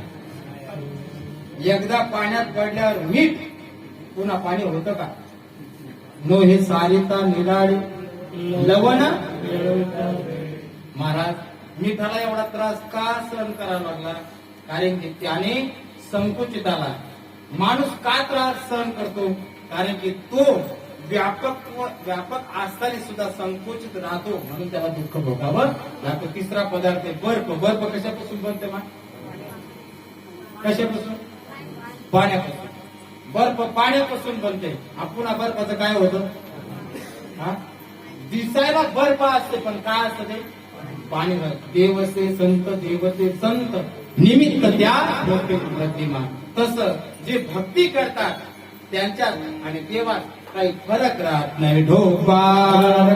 एकदा पाण्यात पडल्यावर मीठ पुन्हा पाणी होतं का? नो हे सारिता निराळी लवण. महाराज मिठाला एवढा त्रास का सहन करावा लागला? कारण की त्याने संकुचित आला. माणूस का त्रास सहन करतो? कारण की तो व्यापक असताना सुद्धा संकुचित राहतो, म्हणून त्याला दुःख भोगावं लागतं. तिसरा पदार्थ आहे बर्फ. बर्फ कशापासून बनते? कशापासून? पाण्यापासून. बर्फ पाण्यापासून बनते. पुन्हा बर्फाचं काय होतं? दिसायला बर्फ असते, पण काय असतं ते? पाणी. देवसे संत, देवते संत, निमित्त त्या प्रतिमा. तसं जे भक्ती करतात त्यांच्यात आणि देवात काही फरक राहत नाही. ढोबार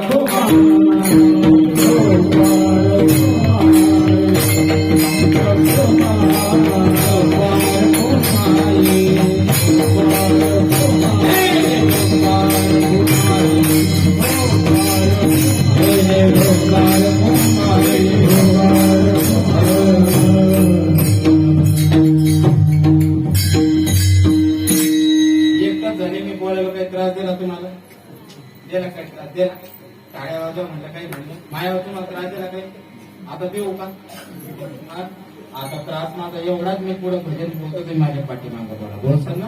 तुम्हाला दिला काय त्रास दिला? टाळ्या वाजवा म्हणलं, काही म्हणलं, मायावर तुम्हाला त्रास दिला काही? आता देऊ का? आता त्रास माझा एवढाच, मी पुढे भजन बोलतो, तुम्ही माझ्या पाठीमागं बोला. बोलसाल ना?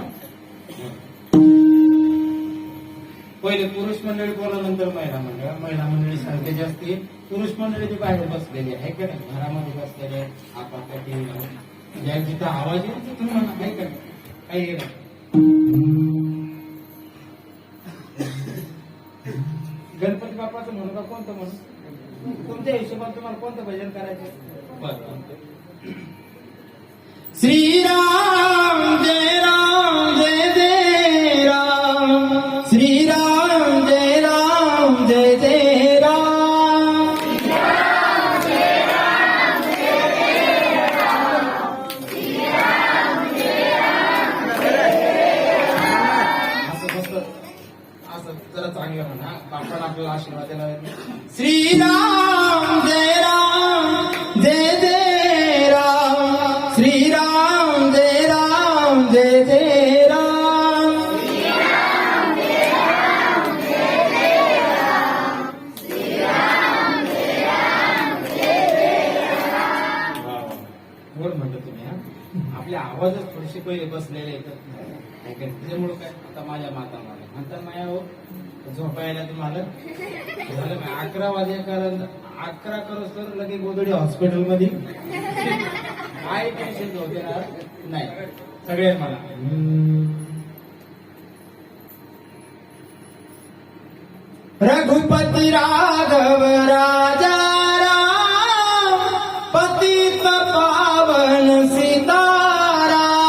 पहिले पुरुष मंडळी बोला, नंतर महिला मंडळ. महिला मंडळी संख्या जास्ती, पुरुष मंडळी ती बाहेर बसलेली आहे का नाही? घरामध्ये बसलेले आहे, आपापल्या टीव्हीवर. ज्या जिथं आवाज येईल तिथून म्हणा, नाही का? काही गणपती बाप्पाचं म्हणू का कोणतं म्हणू? तुमच्या हिशोबात तुम्हाला कोणतं भजन करायचं? बरं. श्रीराम जय राम जय जय राम, श्रीराम जय राम जय जय राम, श्रीराम जय राम जय जय राम, श्रीराम जय राम जय जय राम. असं मस्त असं जरा चांगलं म्हणा, बाप्पाला आपल्याला आशीर्वाद द्यायला. श्रीराम जय राम जय जय राम, श्रीराम जय राम जय जय राम, श्रीराम जय राम जय जय राम, श्रीराम जय राम जय जय राम. गोड म्हणतो तुम्ही. आपले आवाजच थोडेसे पहिले बसलेले येतात, त्याच्यामुळे काय? आता माझ्या माता मला म्हणतात, माया हो झोपायला तुम्हाला झालं काय? 11 वाजेपर्यंत 11 करोस तर लगे गोदडी हॉस्पिटलमध्ये. काय टेन्शन होते ना? नाही सगळे मला रघुपति राघव राजा राम, पतित पावन सीताराम,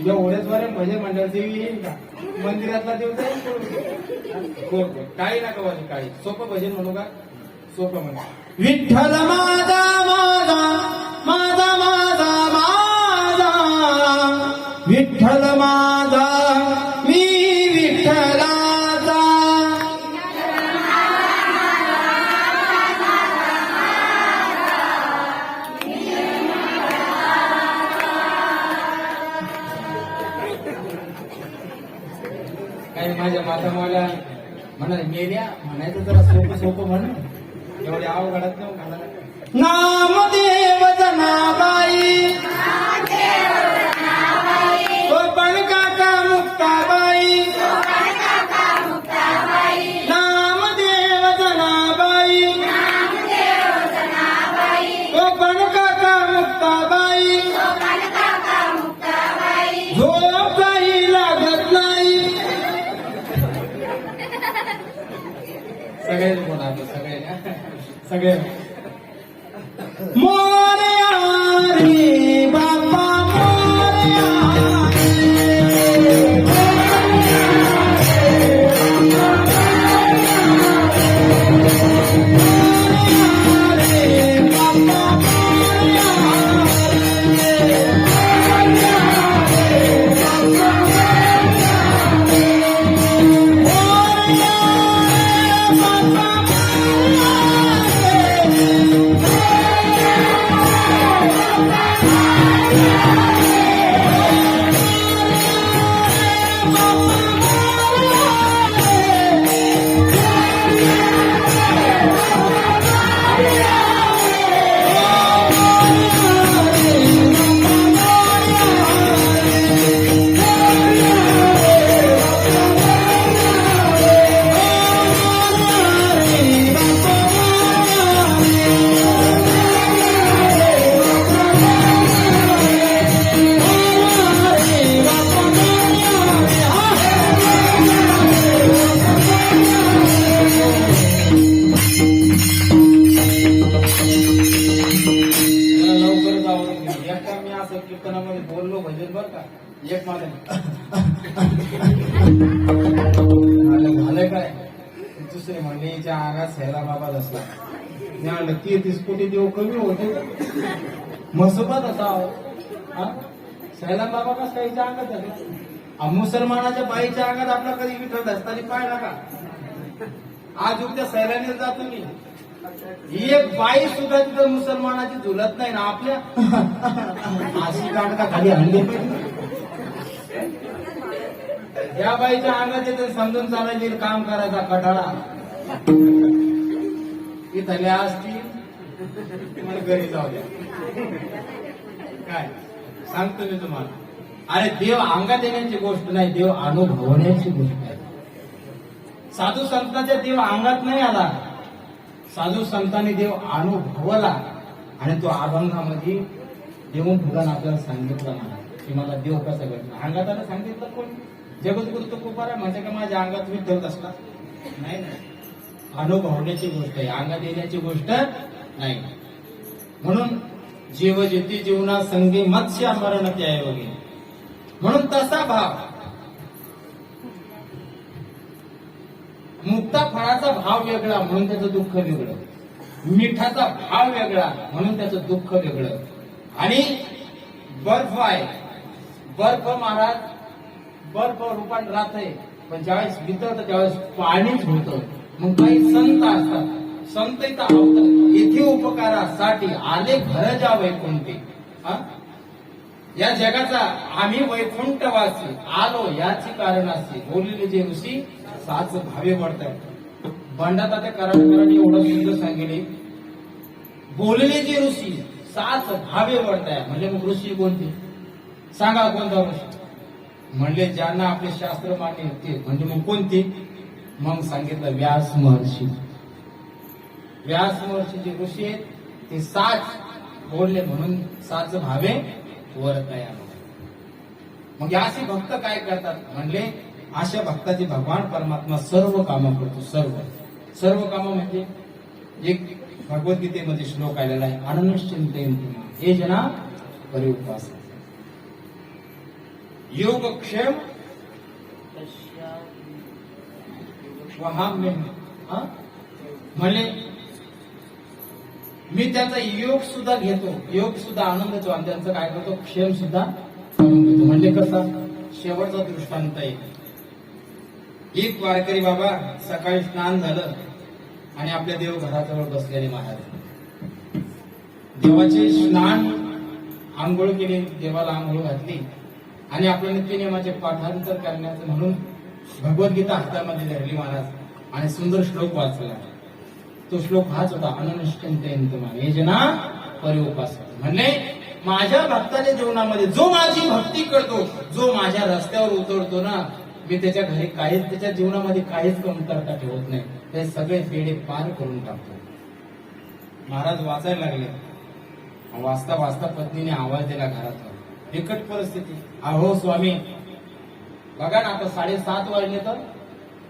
एवढेच बरे भजन मंडळाचे येईल का? मंदिरातला देव जाईल. काही नका वाजू, काही सोपं भजन म्हणू का? सोपं म्हणा. विठ्ठल माझा माझा माझा माझा माझा, विठ्ठल माझा मी विठ्ठलाचा, काही माझ्या माता मला म्हणा मेल्या म्हणायचं जरा सोपं सोपं म्हण, एवढ्या अवघडात नाही घालायला. नामदेव जनाबाई, गोपण काका मुक्ताबाई, नामदेव जनाबाई, गोपण काका मुक्ताबाई, झोप काही लागत सगळे मोरया रे बाप्पा जरा लवकर जावं एकदा मी असं कीर्तनामध्ये बोललो भजन बर का एक मला झालं काय दुसरे म्हणले हिच्या अंगात सैला बाबा असला मी म्हणलं 33 कोटी देव कमी होते मसोबात असा सैला बाबा कसा काय हिच्या अंगात झाले मुसलमानाच्या बाईच्या अंगात आपला कधी विठ्ठल धसताना पाहिला का आज उद्या सैलाने जातो मी एक बाई सुद्धा तिथं मुसलमानाची झुलत नाही ना आपल्या अशी काढता खाली हल्ली या बाईच्या अंगात येते समजून चालायचे काम करायचा कटाळा इथल्या असतील मला घरी जाऊ द्या काय सांगतो मी तुम्हाला अरे देव अंगात येण्याची गोष्ट नाही देव अनुभवण्याची गोष्ट आहे साधू संतांच्या देव अंगात नाही आला साधू संतांनी देव अनुभवला आणि तो अभंगामध्ये देऊन भगवान आपल्याला सांगितलं मला की मला देव कसा भेटला अंगात आला सांगितलं कोण जगद्गुरु तो कुपारा म्हणजे का माझ्या अंगात विठ्ठल असला नाही अनुभवण्याची गोष्ट आहे अंगात येण्याची गोष्ट नाही म्हणून जीव जिती जीवना संगे मत्स्य मरण त्याय वगैरे म्हणून तसा भाव मुक्ता फळाचा भाव वेगळा म्हणून त्याचं दुःख वेगळं मिठाचा भाव वेगळा म्हणून त्याचं दुःख वेगळं आणि बर्फ आहे बर्फ महाराज बर्फ रूपात राहतंय पण ज्यावेळेस वितळतं त्यावेळेस पाणीच होतं मग काही संत असतात संत इथं आवतात इथे उपकारासाठी आले घर जा वैकुंठी या जगाचा आम्ही वैकुंठवासी आलो याची कारण असे बोललेले जे ऋषी साच भावे वाढतात बंडात आता कराड एवढं सुंदर सांगितले बोललेले जे ऋषी साच भावे वाढताय म्हणजे मग ऋषी कोणते सांगा कोणता ऋषी म्हणले ज्यांना आपले शास्त्र मान्य होते म्हणजे मग कोणते मग सांगितलं व्यास महर्षी जे ऋषी आहेत ते साच बोलले म्हणून साच भावे वर्ताय मग असे भक्त काय करतात म्हणले अशा भक्ताची भगवान परमात्मा सर्व कामं करतो सर्व कामं म्हणजे एक भगवद्गीतेमध्ये श्लोक आलेला आहे अनन्यश्चिंतेन हे जना परिउपास योगक्षेम वहाम्य म्हणले मी त्यांचा योग सुद्धा घेतो योग सुद्धा आनंद घेतो आणि त्यांचं काय करतो क्षेम सुद्धा आणून घेतो म्हणजे कसा शेवटचा दृष्टांत आहे एक वारकरी बाबा सकाळी स्नान झालं आणि आपल्या देव घराजवळ बसलेले महाराज देवाचे स्नान आंघोळ केली देवाला आंघोळ घातली आणि आपल्या नित्यनियमाचे पाठांतर करण्याचं म्हणून भगवद्गीता हातामध्ये धरली महाराज आणि सुंदर श्लोक वाचला तो श्लोक हाच होता हे जना परिउपास म्हणले माझ्या भक्ताच्या जीवनामध्ये जो माझी भक्ती करतो जो माझ्या रस्त्यावर उतरतो ना मी त्याच्या घरी काहीच त्याच्या जीवनामध्ये काहीच कमतरता ठेवत नाही ते सगळे पेढे पार करून टाकतो महाराज वाचायला लागले वाचता वाचता पत्नीने आवाज दिला घरात बिकट परिस्थिती अहो स्वामी बघा ना आता 7:30 वाजले तर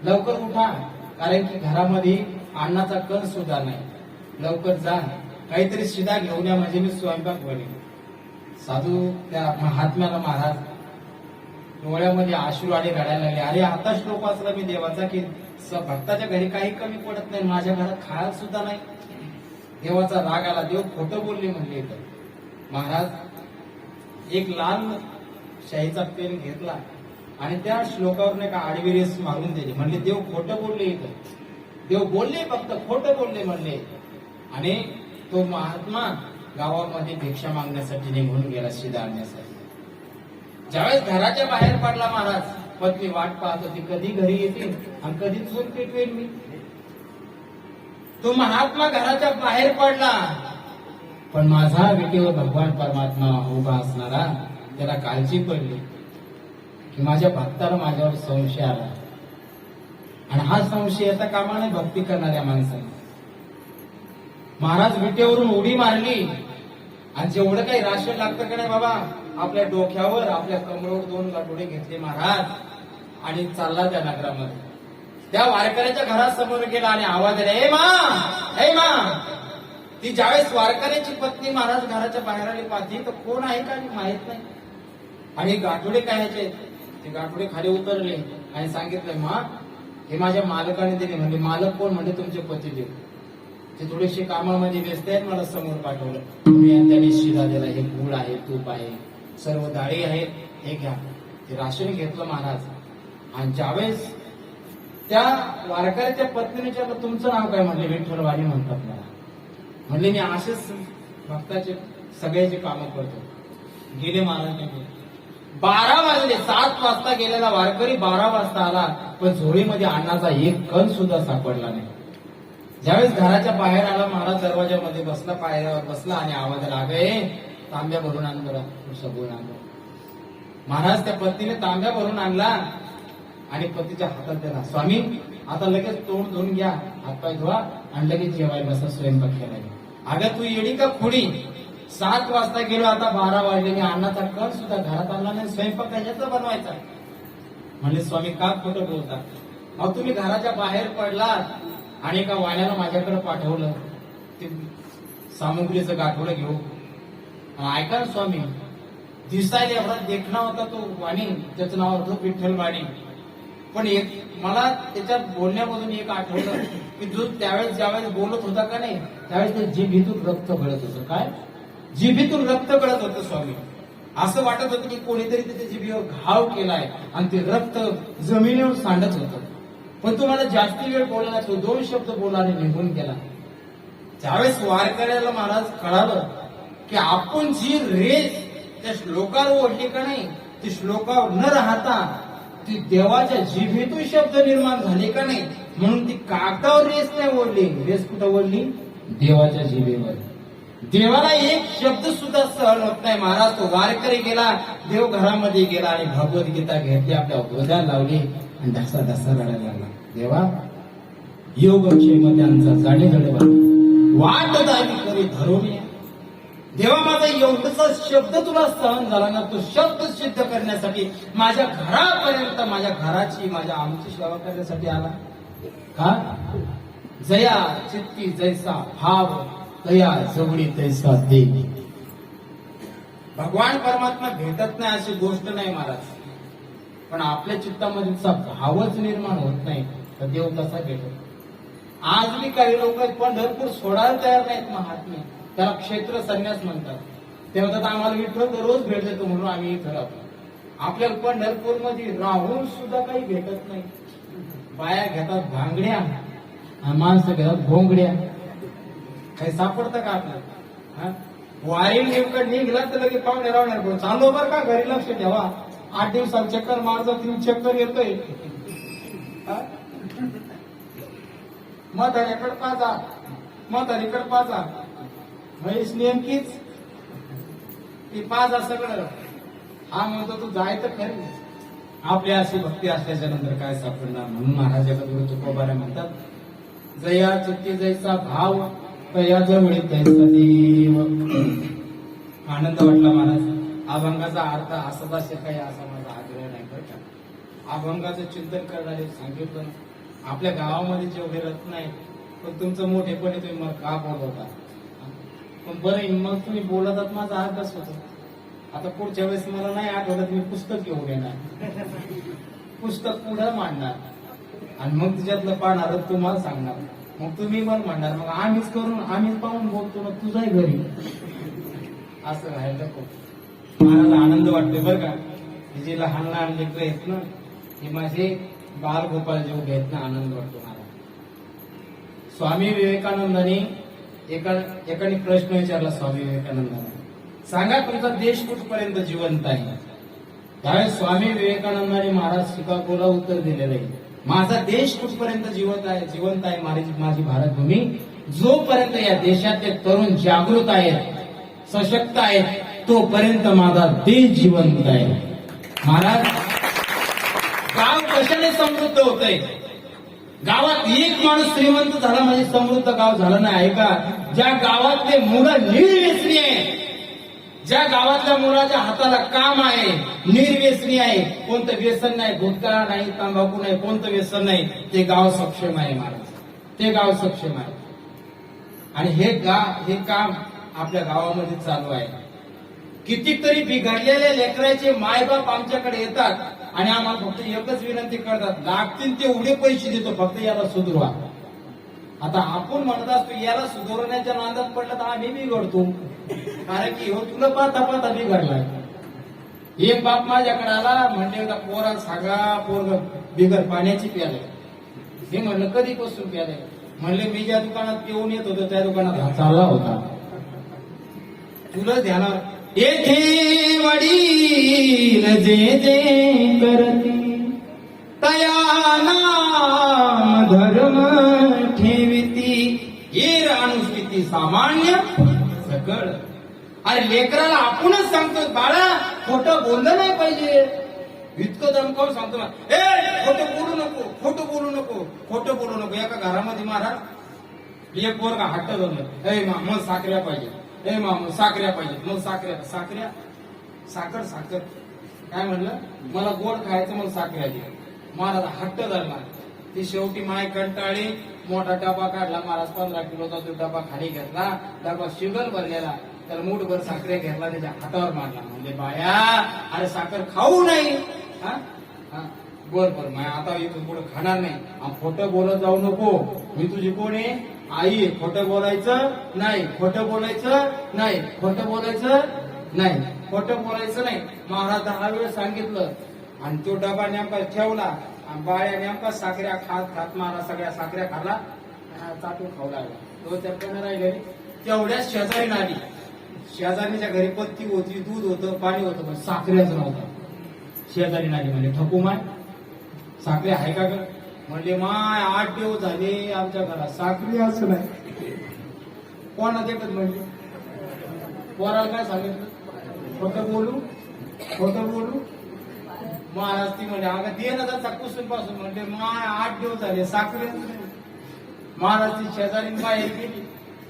लवकर उठा कारण की घरामध्ये अन्नाचा कण सुद्धा नाही लवकर जा, काहीतरी शिदा घेऊन या म्हणजे मी स्वयंपाक बनवेन. साधू त्या महात्म्याला महाराज डोळ्यामध्ये अश्रू आले, रडायला लागले. अरे आता श्लोक वाचला मी देवाचा की भक्ताच्या घरी काही कमी पडत नाही, माझ्या घरात खायला सुद्धा नाही. देवाचा राग आला. देव खोटं बोलले म्हणले. तर महाराज एक लाल शाईचा पेन घेतला आणि त्या श्लोकावर नाही का आडवी रेस मारून दिली. म्हणले देव खोटं बोलले. इथं देव बोलले, फक्त खोटं बोलले म्हणले. आणि तो महात्मा गावामध्ये भिक्षा मागण्यासाठी निघून गेला, शिदा आणण्यासाठी. ज्यावेळेस घराच्या बाहेर पडला महाराज, पत्नी वाट पाहत होती कधी घरी येते आणि कधी चूल पेटवेल मी. तो महात्मा घराच्या बाहेर पडला, पण माझा विटेवर भगवान परमात्मा उभा असणारा त्याला काळजी पडली की माझ्या भक्ताला माझ्यावर संशय आला. आणि हा संशय येता कामा नये भक्ती करणाऱ्या माणसाने. महाराज विटेवरून उडी मारली आणि जेवढं काही राशन लागतं का नाही बाबा, आपल्या डोक्यावर आपल्या कमरेवर 2 गाठोडे घेतले महाराज आणि चालला त्या नगरामध्ये. त्या वारकऱ्याच्या घरासमोर गेला आणि आवाज दिला, ए मा, ए मा. ती ज्यावेळेस वारकऱ्याची पत्नी महाराज घराच्या बाहेर आली पाहती तर कोण आहे का माहित नाही. आणि गाठोडे काय ह्याचे, ते गाठोडे खाली उतरले आणि सांगितलं, मा हे माझ्या मालकाने दिले. म्हणजे मालक कोण? म्हणजे तुमचे पतिदेव. ते थोडेसे कामामध्ये व्यस्त आहेत, मला समोर पाठवलं. तुम्ही त्यांनी शिदा दिला, हे गुळ आहे, तूप आहे, सर्व डाळी आहेत, हे घ्या. ते राशन घेतलं महाराज. आणि ज्यावेळेस त्या वारकऱ्याच्या पत्नीने विचारलं, तुमचं नाव काय? म्हणले विठ्ठलवाणी म्हणतात मला. म्हणले मी असेच भक्ताचे सगळ्याचे कामं करतो. गेले महाराज. 12 वाजले. 7 वाजता गेलेला वारकरी 12 वाजता आला, पण झोळीमध्ये अन्नाचा एक कण सुद्धा सापडला नाही. ज्यावेळेस घराच्या बाहेर आला महाराज, दरवाजामध्ये बसला, पायऱ्यावर बसला आणि आवाज आला, अगं तांब्या भरून आण बरं, सगळं आणलं. महाराज त्या पत्नीने तांब्या भरून आणला आणि पतीच्या हातात दिला. स्वामी आता लगेच तोंड धुवून घ्या, हातपाय धुवा आणि लगेच जेवायला बसा, स्वयंपाक केला. अगं तू येडी का खुडी? 7 वाजता गेलो, आता 12 वाजले, मी अन्नाचा कण सुद्धा घरात आणला नाही, स्वयंपाक कशाचा बनवायचा? म्हणले स्वामी का खोटं बोलता? अहो तुम्ही घराच्या बाहेर पडलात आणि एका वाण्यानं माझ्याकडे पाठवलं ते सामुग्रीचं गाठोडं घेऊ. ऐका ना स्वामी, दिसायला एवढा देखणा होता तो वाणी, त्याचं नाव होतं विठ्ठलवाणी. पण एक मला त्याच्या बोलण्यामधून एक आठवलं की जो त्यावेळेस ज्यावेळेस बोलत होता का नाही, त्यावेळेस ते जिभीतून रक्त गळत होतं. काय? जिभीतून रक्त गळत होतं स्वामी. असं वाटत होतं की कोणीतरी त्याच्या जिभेवर घाव केलाय आणि ते रक्त जमिनीवर सांडत होतं. पण तो मला जास्ती वेळ बोलला, तो 2 शब्द बोलला आणि निघून गेला. ज्यावेळेस वारकऱ्याला महाराज कळालं की आपण जी रेस त्या श्लोकावर ओढली का नाही, ती श्लोकावर न राहता ती देवाच्या जिभेतून शब्द निर्माण झाले का नाही, म्हणून ती कागदावर रेस नाही ओढली. रेस कुठं ओढली? देवाच्या जिभेवर. देवाला एक शब्द सुद्धा सहन होत नाही. महाराज तो वारकरी गेला, देव घरामध्ये गेला आणि भगवद्गीता घेतली, आपल्या गोद्या लावली आणि ढसा ढसा रडायला लागला. देवा योगक्षेम त्यांचा जाणे जडवा, वाट दावी करी धरून या. देवा माझा एवढाचा शब्द तुला सहन झाला ना, तो शब्द सिद्ध करण्यासाठी माझ्या घरापर्यंत, माझ्या घराची, माझ्या आमची सेवा करण्यासाठी आला का? जया चित्ती जैसा भाव, तया जवळी तैसा देव. भगवान परमात्मा भेटत नाही अशी गोष्ट नाही महाराज, पण आपल्या चित्तामध्येचा भावच निर्माण होत नाही तर देव कसा भेटतो? आज मी काही लोक पंढरपूर सोडायला तयार नाहीत महात्मे, त्याला क्षेत्र संन्यास म्हणतात. ते म्हणतात आम्हाला विठ्ठल दररोज भेट देतो म्हणून आम्ही इथं राहतो. आपल्याला पंढरपूर मध्ये राहून सुद्धा काही भेटत नाही. बाया घेतात भांगड्या आणि माणसं घेतात भोंगड्या. काही सापडतं का आपल्याला? वारी नेमकं निघला तर लगेच पाहुणे राहणार पण चालू बरं का, घरी लक्ष ठेवा. 8 दिवसात चक्कर मारतो, 3 चक्कर येतोय. म्हाताऱ्याकडे पाजा, म्हातारीकडे पाजा, म्हैस नेमकीच ती पाजा सगळं. हा म्हणतो तू जाय तर खरी. आपली अशी भक्ती असल्याच्या नंतर काय सापडणार? म्हणून महाराजाकडे तुकोबाऱ्या म्हणतात, जया चित्ती जैसा भाव, तया जवळी तैसा देव. आनंद वाटला महाराज. अभंगाचा अर्थ असाच असे काही असा माझा आग्रह नाही बरं का. अभंगाचं चिंतन करणारे सांगितलं, आपल्या गावामध्ये जेवढे रत्न आहेत पण तुमचं मोठेपणे तुम्ही मग का बोलवता? पण बरं, मग तुम्ही बोलतात माझा अभ्यास होतो. आता पुढच्या वेळेस मला नाही आठवलं, मी पुस्तक घेऊन येणार, पुस्तक पुढं मांडणार आणि मग तिच्यातलं पाहणार तुम्हाला सांगणार. मग तुम्ही मला म्हणणार मग आम्हीच करून आम्हीच पाहून बोलतो ना तुझ्याही घरी. असं व्हायला नको. मला आनंद वाटतोय बरं का, हे जे लहान लहान लेकरं आहेत ना, हे माझे बालगोपाल जेवढे आहेत ना, आनंद वाटतो मला. स्वामी विवेकानंदांनी एकाने प्रश्न विचारला स्वामी विवेकानंदांना, सांगा तुमचा देश कुठपर्यंत जिवंत आहे? त्यावेळेस स्वामी विवेकानंदांनी महाराज शिकागोला उत्तर दिलेलं आहे, माझा देश कुठपर्यंत जिवंत आहे माझी भारतभूमी, जोपर्यंत या देशातले तरुण जागृत आहेत, सशक्त आहेत, तोपर्यंत माझा देश जिवंत आहे. महाराज, गाव कशाने समृद्ध होतंय? गावात एक माणूस श्रीमंत झाला म्हणजे समृद्ध गाव झालं नाही आहे का? ज्या गावातले मुलं निर्व्यसनी आहे, ज्या गावातल्या मुलाच्या हाताला काम आहे, निर्व्यसनी आहे, कोणतं व्यसन नाही, गुटखा नाही, तंबाखू नाही, कोणतं व्यसन नाही, ते गाव सक्षम आहे महाराज, ते गाव सक्षम आहे. आणि हे काम आपल्या गावामध्ये चालू आहे. कितीतरी बिघडलेल्या लेकराचे मायबाप आमच्याकडे येतात आणि आम्हाला फक्त एकच विनंती करतात, लागतील तेवढे पैसे देतो, फक्त याला सुधरवा. आता आपण म्हणत असतो याला सुधारण्याच्या नादात पडलं तर आम्ही बिघडतो, कारण की हो तुला पाहता पाहता बिघडलाय. एक बाप माझ्याकडे आला, म्हणले पोरा सांगा पोरग बिगर पाण्याची प्याले. मी म्हणलं कधीपासून प्याले? म्हणले मी ज्या दुकानात पिऊन येत होतो त्या दुकानात हा चालला होता. तुला ध्यानावर येथे वडील जे जे करती, तया नाम धर्म ठेविती, ये अनुस्थिती सामान्य सकळ. अरे लेकराला आपणच सांगतो बाळा खोटं बोललं नाही पाहिजे, इतकं दमकावून सांगतो ना, ए खोटं बोलू नको, खोटं बोलू नको, खोटं बोलू नको. एका घरामध्ये महाराज एक पोरगा हट्ट धरलं, ए मग साखऱ्या पाहिजे, ए मग साखऱ्या पाहिजे, मग साखऱ्या साखर काय म्हणलं, मला गोड खायचं, मला साखऱ्या दे. महाराज हट्ट धरला. ती शेवटी माय कंटाळी, मोठा डबा काढला महाराज, 15 किलोचा तो डबा खाली घेतला, डबा शिगल भरलेला, त्याला मूठभर साखऱ्या घेतला, त्याच्या हातावर मारला. म्हणजे बाया अरे साखर खाऊ नाही. बर माया आता इथून पुढे खाणार नाही. खोटं बोलत जाऊ नको, मी तुझी कोण आहे? आई. खोटं बोलायचं नाही, खोटं बोलायचं नाही, खोटं बोलायचं नाही, खोटं बोलायचं नाही. महाराज 10 वेळ सांगितलं आणि तो डबा नेमका ठेवला आणि बाळ्या नेमका साखऱ्या खात महाराज सगळ्या साखऱ्या खाल्ला, चाटून खाऊ लागला. तो त्याकडनं राहिले. तेवढ्याच शेजारी आली, शेजारीच्या घरी पत्ती होती, दूध होतं, पाणी होतं, पण साखऱ्याच नव्हता. शेजारी नाली म्हणजे ठकू माय साखरी आहे का ग? म्हणले माय 8 दिवस झाले आमच्या घरात साखरी असं नाही. कोणा देखत म्हणजे पोराला काय सांगितलं, खोटं बोलू. महाराज ती म्हणजे अगं दे ना त्याचा कुसून पासून, म्हणजे माय 8 दिवस झाले साखरी. महाराज ती शेजारी बाहेर गेली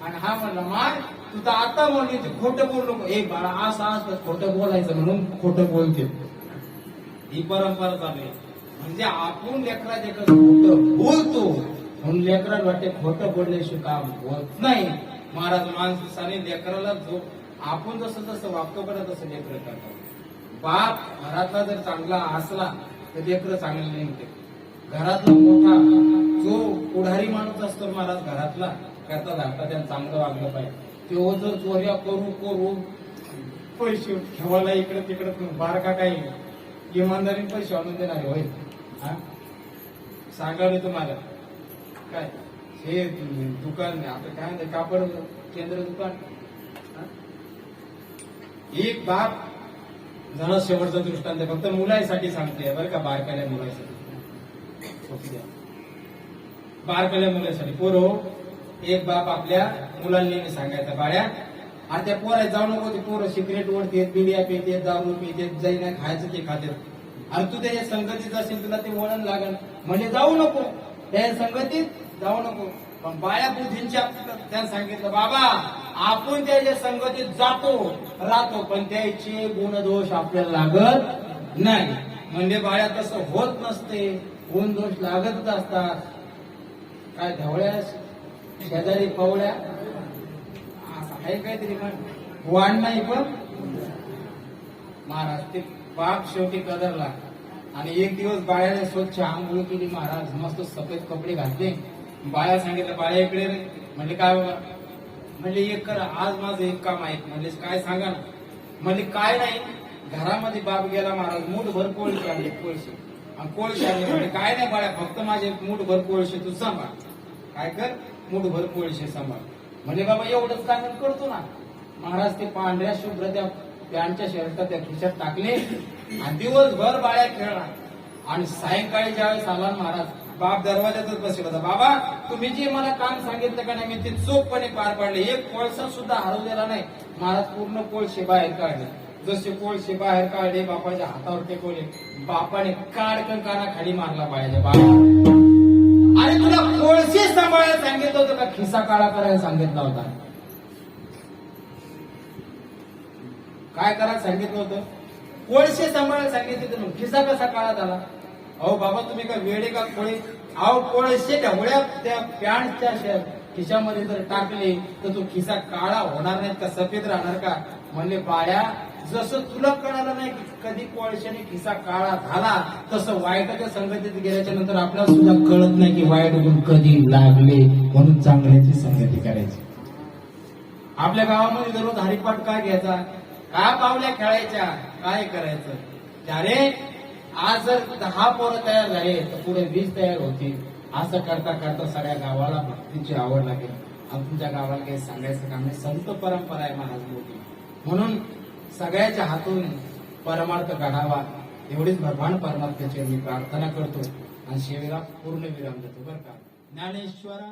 आणि हा म्हणला माय तू तर आता म्हणली खोटं बोलू नको. एक बाळा असं खोटं बोलायचं म्हणून खोटं बोलते. ही परंपरा चालू आहे. म्हणजे आपण लेकरात खोटं बोलतो म्हणून लेकराला वाटते खोटं बोलल्याशिवाय काम होत नाही. महाराज माणसाने लेकराला जो आपण जसं वागतो बरं तसं लेकरं करतात. बाप घरातला जर चांगला असला तर लेकरं चांगले नाही होते. घरातला मोठा जो पुढारी माणूस असतो महाराज घरातला करता धाकटा त्यानं चांगलं वागलं पाहिजे. तो जर चोऱ्या करू पैसे ठेवायला इकडे तिकडे बारका काही इमानदारीने पैसे आणून देणारे होय. सांगावे तुम्हाला काय हे दुकान आता काय म्हणते कापड केंद्र दुकान. एक बाप जरा शेवटचा दृष्टांत फक्त मुलासाठी सांगते बरं का, बारकाल्या मुलासाठी. बारकाल्या मुलासाठी पोरो एक बाप आपल्या मुलांनी सांगायचा बाळ्या आणि त्या पोरा जाऊ नको, ते पोरं सिगरेट ओढते, बिडिया पिते, दारू पिते, जाईना खायचं ते खाते. आणि तू त्याच्या संगतीत असेल तुला ते वळण लागल म्हणजे जाऊ नको, त्या संगतीत जाऊ नको. पण बाळ्या बुद्धींच्या त्यानं सांगितलं बाबा आपण त्याच्या संगतीत जातो राहतो पण त्याचे गुणदोष आपल्याला लागत नाही. म्हणजे बाळ्या तसं होत नसते, गुणदोष लागतच असतात. काय ढवळ्यास शेजारी पवड्या असं आहे काहीतरी पण वाण नाही पण महाराज ते बाप शेवटी कदरला आणि एक दिवस बाळ्याने स्वच्छ आंघोळ केली महाराज मस्त सफेद कपडे घातले बाळ्या सांगितलं बाळ्या इकडे रे म्हणले काय बाबा म्हणले एक कर आज माझं एक काम आहे म्हणजे काय सांगा ना म्हणले काय नाही घरामध्ये बाप गेला महाराज मूठभर कोळशे आणले कोळशे आणि कोळशे आणले म्हणजे काय नाही बाळ्या फक्त माझे मूठभर कोळशे तू सांभाळ काय कर मूठभर कोळशे सांभाळ म्हणजे बाबा एवढंच काम करतो ना महाराज ते पांढऱ्या शुभ्र त्या पॅन्टच्या शर्टात त्या खिशात टाकले आणि दिवसभर बाळ्या खेळला आणि सायंकाळी ज्यावेळेस आला महाराज बाप दरवाजातच बसला होता बाबा तुम्ही जे मला काम सांगितलं का नाही मी ते चोखपणे पार पाडले एक कोळसा सुद्धा हरवलेला नाही महाराज पूर्ण कोळशे बाहेर काढले जसे कोळशे बाहेर काढले बापाच्या हातावर टेकवले बापाने काडकन कानाखाली मारला बाळ्याच्या बाबा आणि तुला कोळशे सांभाळायला सांगितलं होतं का खिसा काळा करायला सांगितला होता काय करायला सांगितलं होतं कोळशे सांभाळायला सांगितलं होतं खिसा कसा काळा झाला अहो बाबा तुम्ही का वेडे का कोळे अहो कोळशे ढवळ्या त्या पॅन्टच्या खिशामध्ये जर टाकले तर तो खिसा काळा होणार नाही का सफेद राहणार का म्हणले बाळ्या जसं तुला कळालं नाही की कधी कोळशाने खिसा काळा झाला तसं वाईटाच्या संगतीत गेल्याच्या नंतर आपल्याला सुद्धा कळत नाही की वाईट गुण कधी लागले म्हणून चांगल्याची संगती करायची आपल्या गावामध्ये दररोज हरिपाठ काय घ्यायचा काय पावल्या खेळायच्या काय करायचं अरे आज जर 10 पोरं तयार झाले तर पुढे 20 तयार होतील असं करता करता सगळ्या गावाला भक्तीची आवड लागेल आणि तुमच्या गावाला काही सांगायचं काम नाही संत परंपरा आहे महाराज मोठी म्हणून सगळ्याच्या हातून परमार्थ काढावा एवढीच भगवान परमार्थाची मी प्रार्थना करतो आणि सेवेला पूर्ण विराम देतो बरं का ज्ञानेश्वरा